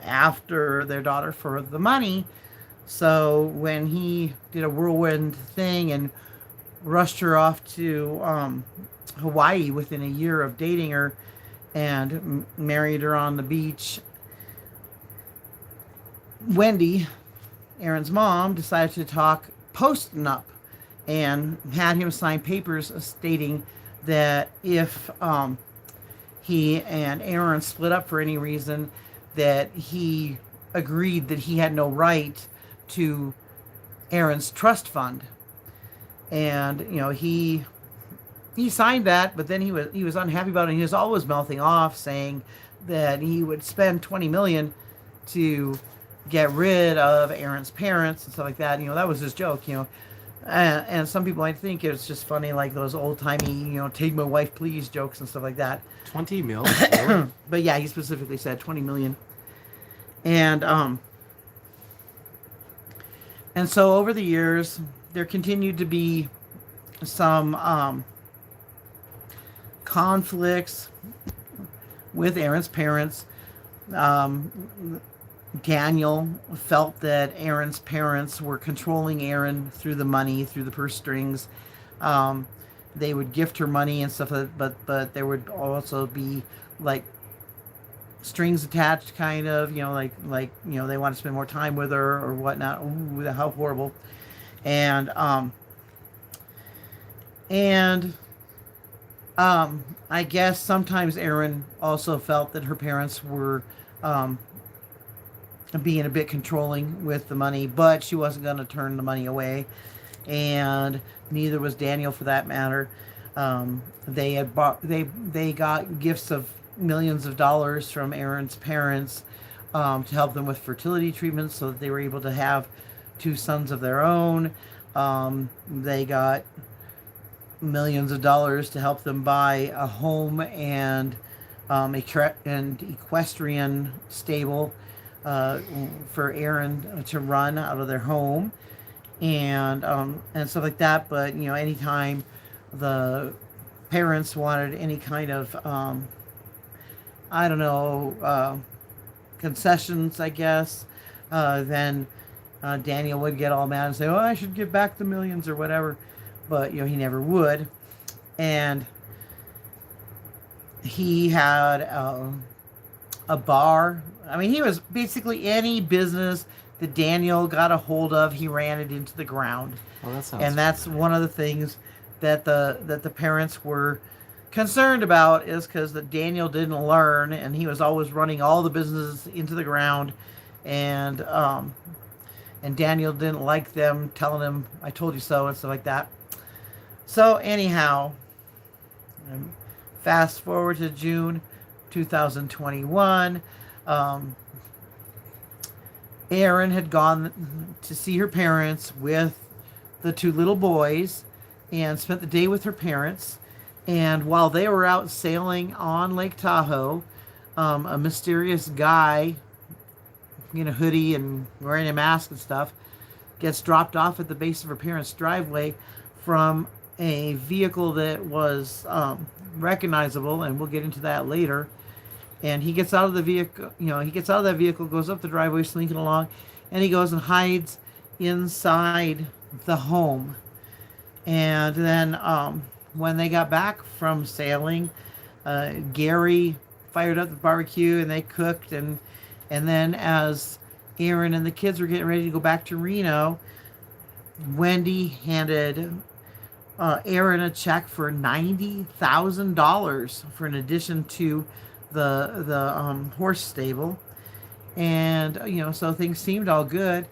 after their daughter for the money. So when he did a whirlwind thing and rushed her off to Hawaii within a year of dating her and married her on the beach, Wendy, Aaron's mom, decided to talk post-nup and had him sign papers stating that if he and Aaron split up for any reason, that he agreed that he had no right to Aaron's trust fund. And he signed that, but then he was unhappy about it. He was always mouthing off, saying that he would spend $20 million to get rid of Aaron's parents and stuff like that. That was his joke. And some people might think it's just funny, like those old timey, take my wife please jokes and stuff like that. 20 mil. Really? But yeah, he specifically said 20 million. And so over the years, there continued to be some conflicts with Aaron's parents. Daniel felt that Aaron's parents were controlling Aaron through the money, through the purse strings. They would gift her money and stuff, but there would also be like strings attached, kind of, they want to spend more time with her or whatnot. Ooh, how horrible. And I guess sometimes Aaron also felt that her parents were being a bit controlling with the money, but she wasn't going to turn the money away, and neither was Daniel for that matter. They got gifts of millions of dollars from Aaron's parents to help them with fertility treatments so that they were able to have 2 sons of their own. They got millions of dollars to help them buy a home and equestrian stable for Aaron to run out of their home, and stuff like that. But anytime the parents wanted any kind of concessions, I guess, then Daniel would get all mad and say, "Oh, I should give back the millions or whatever," but he never would. And he had a bar. I mean, he was basically any business that Daniel got a hold of, he ran it into the ground. Well, that sounds. And that's one of the things that the parents were concerned about, is because that Daniel didn't learn, and he was always running all the businesses into the ground, and Daniel didn't like them telling him, "I told you so," and stuff like that. So anyhow, fast forward to June 2021. Erin had gone to see her parents with the two little boys and spent the day with her parents. And while they were out sailing on Lake Tahoe, a mysterious guy in a hoodie and wearing a mask and stuff gets dropped off at the base of her parents' driveway from a vehicle that was recognizable, and we'll get into that later. And he gets out of the vehicle, he gets out of that vehicle, goes up the driveway, slinking along, and he goes and hides inside the home. And then when they got back from sailing, Gary fired up the barbecue and they cooked. And then as Erin and the kids were getting ready to go back to Reno, Wendy handed Erin a check for $90,000 for an addition to the horse stable. And so things seemed all good.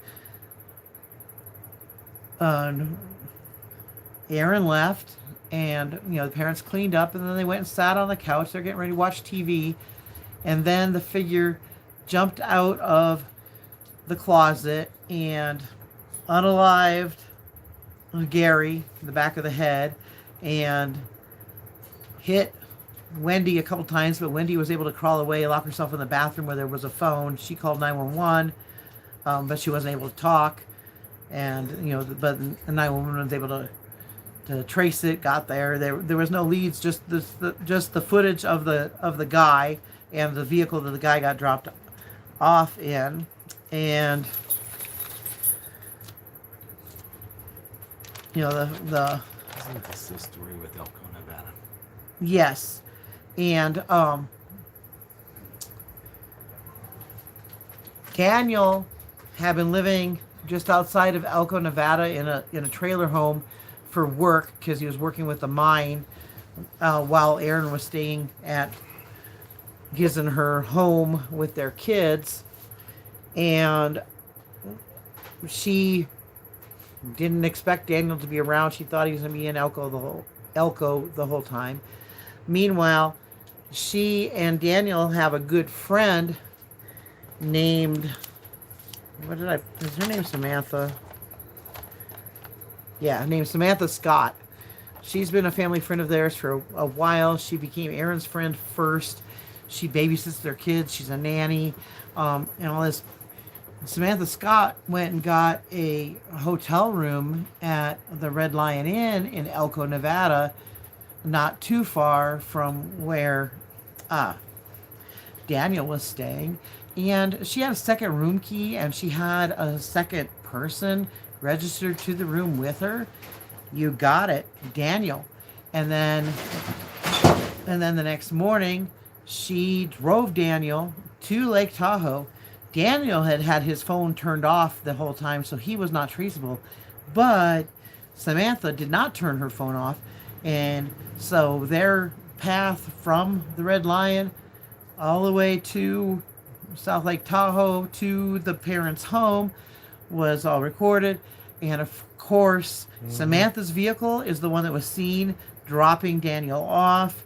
Erin left, and the parents cleaned up, and then they went and sat on the couch. They're getting ready to watch TV, and then the figure jumped out of the closet and unalived Gary in the back of the head and hit Wendy a couple times, but Wendy was able to crawl away, lock herself in the bathroom where there was a phone. She called 911, but she wasn't able to talk. And but the 911 was able to trace it. Got there. There was no leads, just the footage of the guy and the vehicle that the guy got dropped off in. And the Isn't this the story with Elko, Nevada? yes. And Daniel had been living just outside of Elko, Nevada, in a trailer home for work, because he was working with the mine while Erin was staying at his and her home with their kids. And she didn't expect Daniel to be around. She thought he was going to be in Elko the whole time. Meanwhile, she and Daniel have a good friend named, is her name Samantha? Yeah, named Samantha Scott. She's been a family friend of theirs for a while. She became Erin's friend first. She babysits their kids. She's a nanny, and all this. Samantha Scott went and got a hotel room at the Red Lion Inn in Elko, Nevada, not too far from where Daniel was staying. And she had a second room key, and she had a second person registered to the room with her. You got it, Daniel. And then the next morning, she drove Daniel to Lake Tahoe. Daniel had his phone turned off the whole time, so he was not traceable. But Samantha did not turn her phone off. And so their path from the Red Lion all the way to South Lake Tahoe to the parents' home was all recorded. And of course, Samantha's vehicle is the one that was seen dropping Daniel off.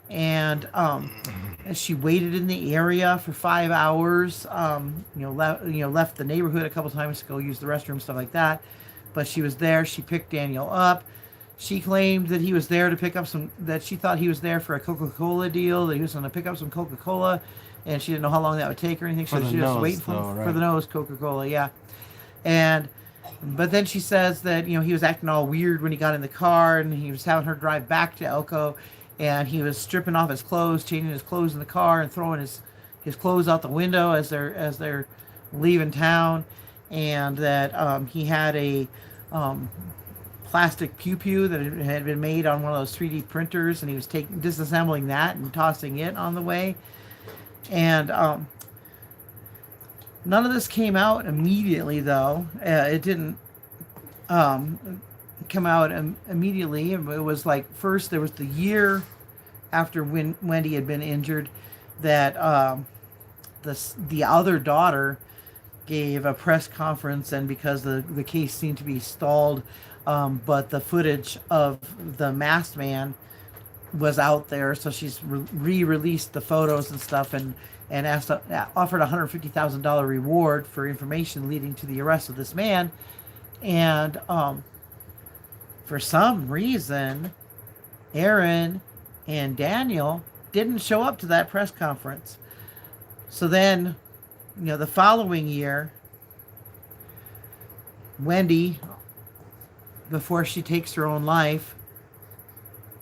And she waited in the area for 5 hours. Left the neighborhood a couple times to go use the restroom, stuff like that. But she was there. She picked Daniel up. She claimed that he was there to pick up that she thought he was there for a Coca-Cola deal, that he was going to pick up some Coca-Cola, and she didn't know how long that would take or anything. So she was waiting for the nose Coca-Cola, yeah. But then she says that, he was acting all weird when he got in the car, and he was having her drive back to Elko, and he was stripping off his clothes, changing his clothes in the car, and throwing his clothes out the window as they're leaving town, and that he had a plastic pew that had been made on one of those 3D printers, and he was disassembling that and tossing it on the way. And none of this came out immediately, though. It didn't come out immediately. It was like, first there was the year after when Wendy had been injured that the other daughter gave a press conference, and because the case seemed to be stalled, but the footage of the masked man was out there, so she's re-released the photos and stuff, and offered a $150,000 reward for information leading to the arrest of this man. And for some reason, Aaron and Daniel didn't show up to that press conference. So then, the following year, Wendy, before she takes her own life,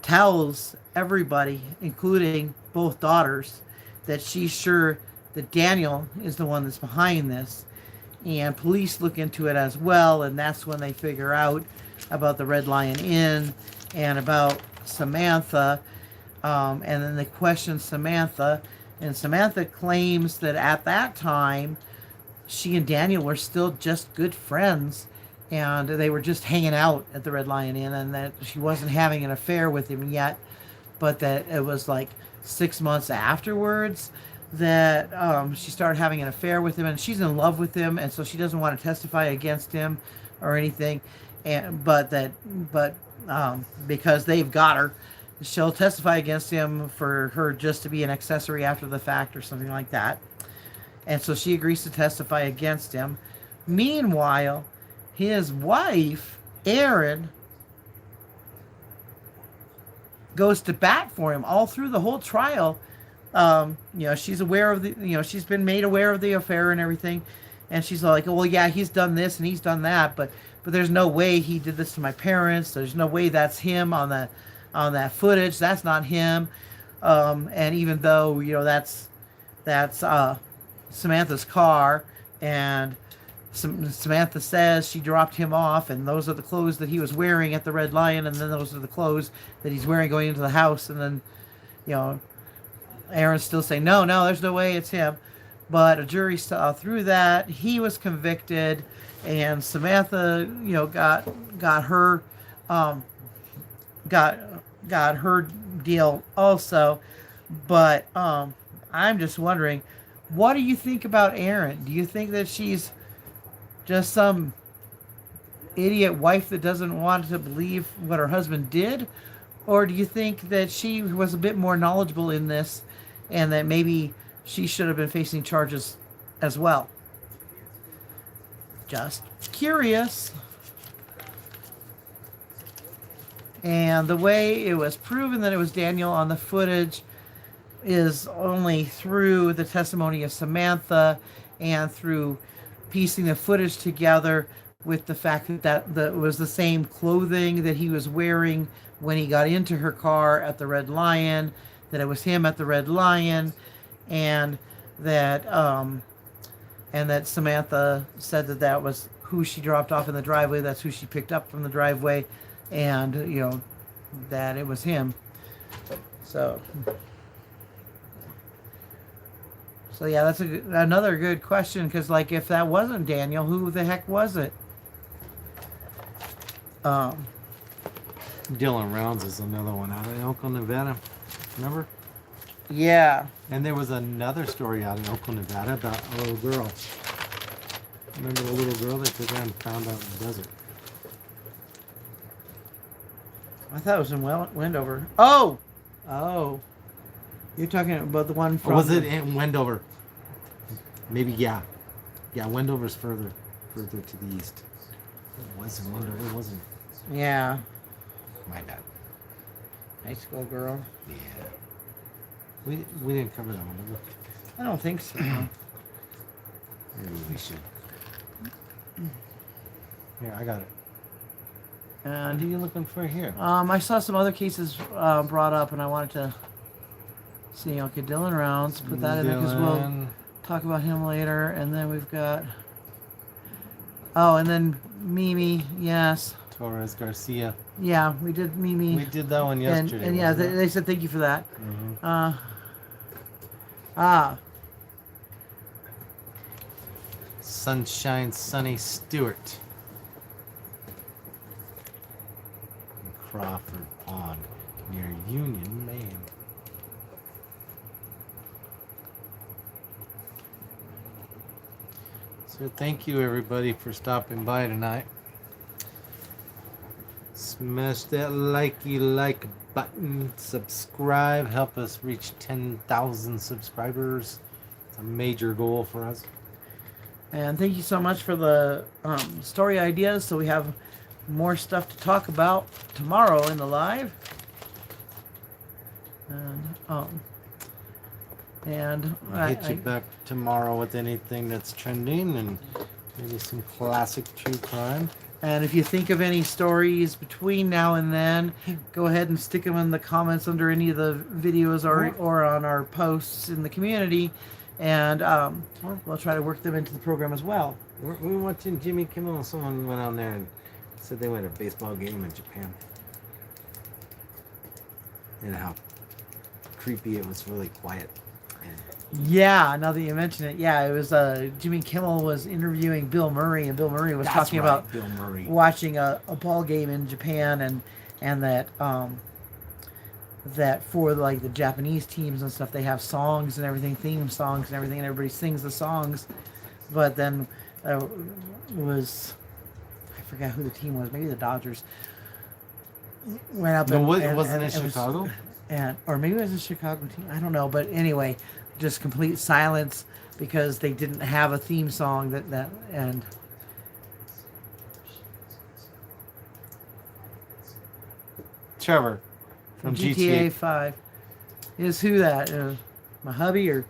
tells everybody, including both daughters, that she's sure that Daniel is the one that's behind this. And police look into it as well, and that's when they figure out about the Red Lion Inn and about Samantha. And then they question Samantha, and Samantha claims that at that time she and Daniel were still just good friends, and they were just hanging out at the Red Lion Inn, and that she wasn't having an affair with him yet, but that it was like 6 months afterwards that she started having an affair with him, and she's in love with him, and so she doesn't want to testify against him or anything, but because they've got her, she'll testify against him for her just to be an accessory after the fact or something like that. And so she agrees to testify against him. Meanwhile, his wife, Erin, goes to bat for him all through the whole trial. She's aware of she's been made aware of the affair and everything. And she's like, well, yeah, he's done this and he's done that, but there's no way he did this to my parents. There's no way that's him on that footage. That's not him. And even though, that's Samantha's car, and Samantha says she dropped him off, and those are the clothes that he was wearing at the Red Lion, and then those are the clothes that he's wearing going into the house, and then, Aaron's still saying, no, there's no way it's him. But a jury saw through that. He was convicted, and Samantha, got her, got her deal also. But I'm just wondering, what do you think about Erin? Do you think that she's just some idiot wife that doesn't want to believe what her husband did? Or do you think that she was a bit more knowledgeable in this, and that maybe she should have been facing charges as well? Just curious. And the way it was proven that it was Daniel on the footage is only through the testimony of Samantha and through piecing the footage together with the fact that it was the same clothing that he was wearing when he got into her car at the Red Lion, that it was him at the Red Lion, and that Samantha said that was who she dropped off in the driveway, that's who she picked up from the driveway, and that it was him. So yeah, that's another good question, because if that wasn't Daniel, who the heck was it? Dylan Rounds is another one out of Elko, Nevada. Remember? Yeah. And there was another story out in Elko, Nevada about a little girl. Remember the little girl that took her and found out in the desert? I thought it was in Wendover. Oh! You're talking about the one from... Or was it in Wendover? Maybe, yeah. Yeah, Wendover's further to the east. It was in Wendover, wasn't it? Yeah. My bad. High school girl. Yeah. We didn't cover that one, did we? I don't think so. Maybe we should. Here, I got it. What are And you looking for here? I saw some other cases brought up, and I wanted to see. Okay, Dylan Rounds. Put that in there because we'll Dylan. talk about him later. And then we've got... Oh, and then Mimi. Yes. Torres Garcia. Yeah, we did Mimi. We did that one yesterday. And yeah, wasn't it? they said thank you for that. Mhm. Sunshine Sunny Stewart. In Crawford Pond, near Union, Maine. So thank you everybody for stopping by tonight. Smash that like button. Subscribe. Help us reach 10,000 subscribers. It's a major goal for us. And thank you so much for the story ideas. So we have more stuff to talk about tomorrow in the live. And I'll hit you back tomorrow with anything that's trending and maybe some classic true crime. And if you think of any stories between now and then, go ahead and stick them in the comments under any of the videos or on our posts in the community, and we'll try to work them into the program as well. We were watching Jimmy Kimmel and someone went on there and said they went to a baseball game in Japan. And how creepy it was, really quiet. Yeah, now that you mention it, yeah, it was Jimmy Kimmel was interviewing Bill Murray, and Bill Murray was talking about Bill Murray watching a ball game in Japan, and that that for like the Japanese teams and stuff, they have songs and everything, theme songs and everything, and everybody sings the songs. But then it was, I forgot who the team was, maybe the Dodgers went up wasn't it Chicago? Or maybe it was a Chicago team, I don't know, but anyway, just complete silence because they didn't have a theme song that and Trevor from GTA 5 is who that? My hubby or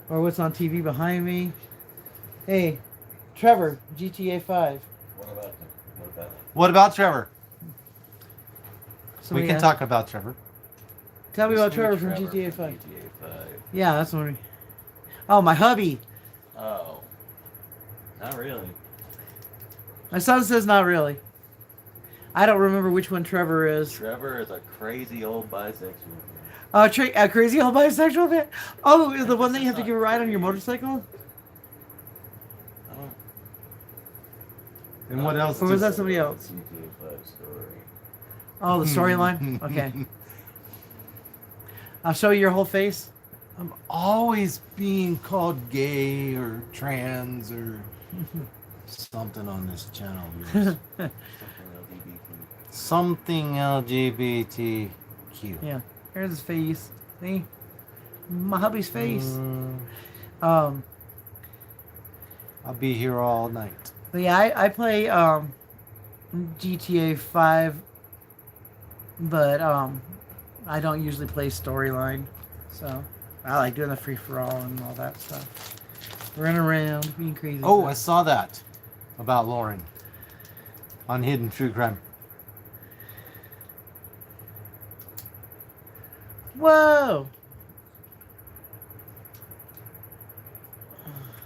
what's on TV behind me? Hey, Trevor, GTA 5. What about Trevor? Somebody we can asked- talk about Trevor. Tell me about Trevor from GTA 5. Yeah, that's what we... Oh, my hubby. Oh. Not really. My son says not really. I don't remember which one Trevor is. Trevor is a crazy old bisexual. A crazy old bisexual man? Oh, is the one that you have to give a ride on your motorcycle? Oh. And what else? Or was that somebody else? GTA 5 story. Oh, the storyline? Okay. I'll show you your whole face. I'm always being called gay or trans or something on this channel. Something LGBTQ. Yeah. Here's his face. See? My hubby's face. I'll be here all night. But yeah, I play GTA 5, but I don't usually play storyline. So I like doing the free-for-all and all that stuff. Running around, being crazy. Oh, I saw that about Lauren on Hidden True Crime. Whoa!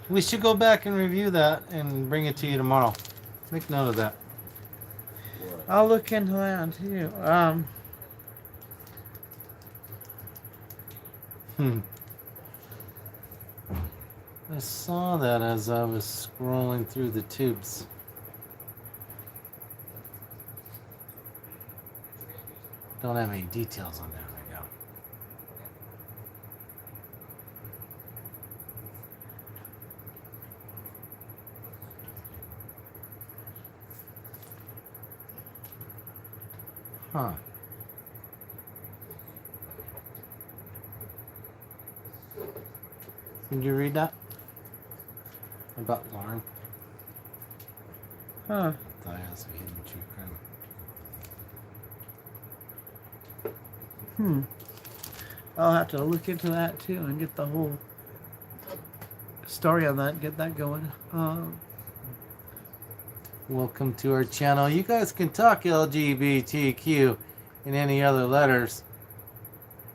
We should go back and review that and bring it to you tomorrow. Make note of that. I'll look into that too. I saw that as I was scrolling through the tubes. Don't have any details on that right now. Huh. Did you read that? About Lauren? Huh. Thought it was a hidden true crime. I'll have to look into that too and get the whole story on that, get that going. Welcome to our channel. You guys can talk LGBTQ and any other letters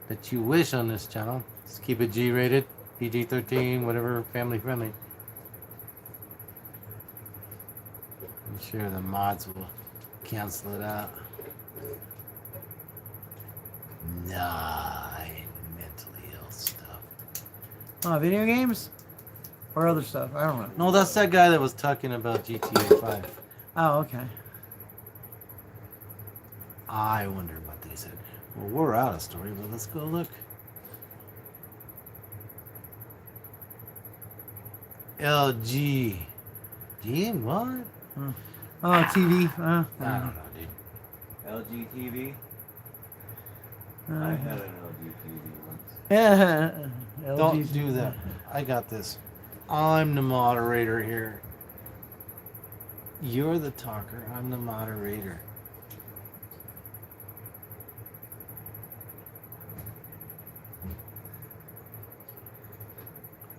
that you wish on this channel. Just keep it G-rated, PG-13, whatever, family friendly. I'm sure the mods will cancel it out. Nah, I ain't mentally ill stuff. Video games? Or other stuff? I don't know. No, that's that guy that was talking about GTA 5. Oh, okay. I wonder what they said. Well, we're out of story, but let's go look. LG. G what? Oh, TV. I don't know, dude. LG TV. I Uh, had an LG TV once. yeah. Don't do that. I got this. I'm the moderator here. You're the talker. I'm the moderator.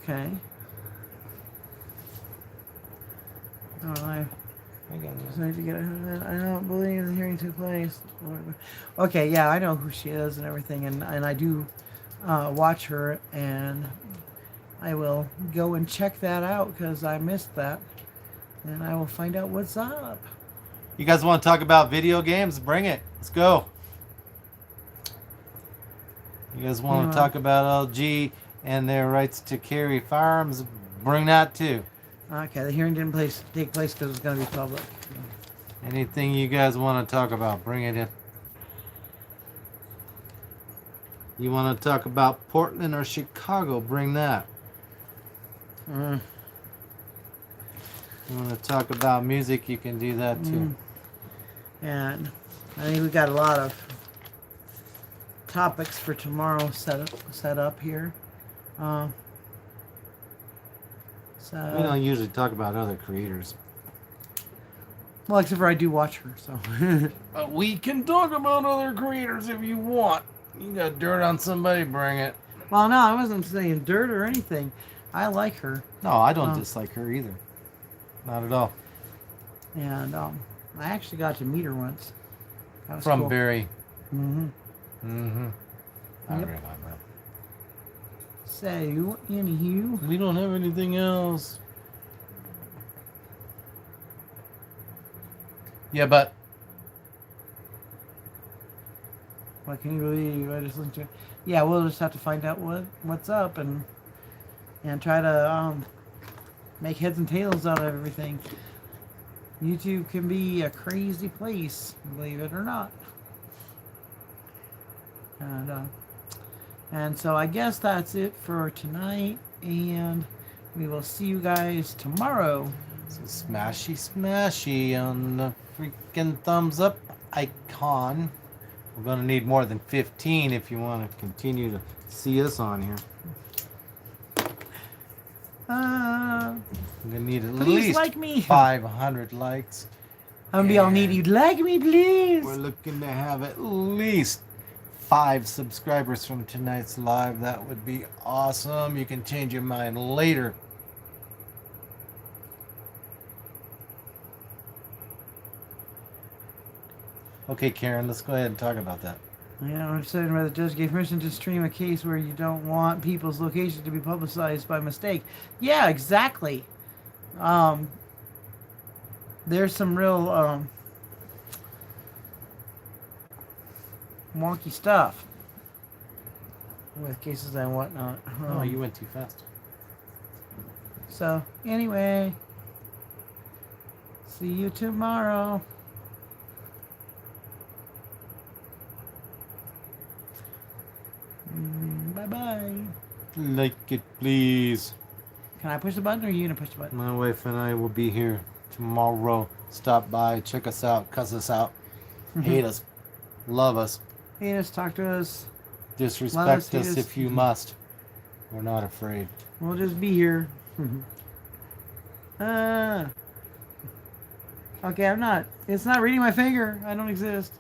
Okay. Oh, I got just need to get. I don't believe the hearing took place. Okay, yeah, I know who she is and everything, and I do watch her, and I will go and check that out because I missed that, and I will find out what's up. You guys want to talk about video games? Bring it. Let's go. You guys want to talk about LG and their rights to carry firearms? Bring that too. Okay, the hearing didn't take place because it's going to be public. Anything you guys want to talk about, bring it in. You want to talk about Portland or Chicago, bring that. Mm. You want to talk about music, you can do that too. And I think we got a lot of topics for tomorrow set up here. So We don't usually talk about other creators. well, except for I do watch her, so. We can talk about other creators if you want. You got dirt on somebody, bring it. Well, no, I wasn't saying dirt or anything. I like her, No, I don't dislike her either. Not at all. and I actually got to meet her once. That was From cool. Barry. Mm-hmm. Mm-hmm. I Yep. remember. So, anywho, We don't have anything else. Yeah, but what can you believe? I just listened to it. Yeah, we'll just have to find out what's up and try to make heads and tails out of everything. YouTube can be a crazy place, believe it or not. And so I guess that's it for tonight, and we will see you guys tomorrow. so smashy on the freaking thumbs up icon. We're going to need more than 15 if you want to continue to see us on here. We're going to need at Please least like me. 500 likes. I'm gonna be all needy. Like me, please. We're looking to have at least 5 subscribers from tonight's live. That would be awesome. You can change your mind later. Okay, Karen, let's go ahead and talk about that. Yeah, I'm saying where the judge gave permission to stream a case where you don't want people's locations to be publicized by mistake. Yeah, exactly. There's some real wonky stuff with cases and whatnot. Oh, you went too fast. So, anyway, see you tomorrow. Bye-bye. Like it, please. Can I push the button or are you going to push the button? My wife and I will be here tomorrow. Stop by, check us out, cuss us out, hate us, love us, Hey, just talk to us. disrespect hate us us. if you must. We're not afraid. We'll just be here. Okay, I'm not. It's not reading my finger. I don't exist.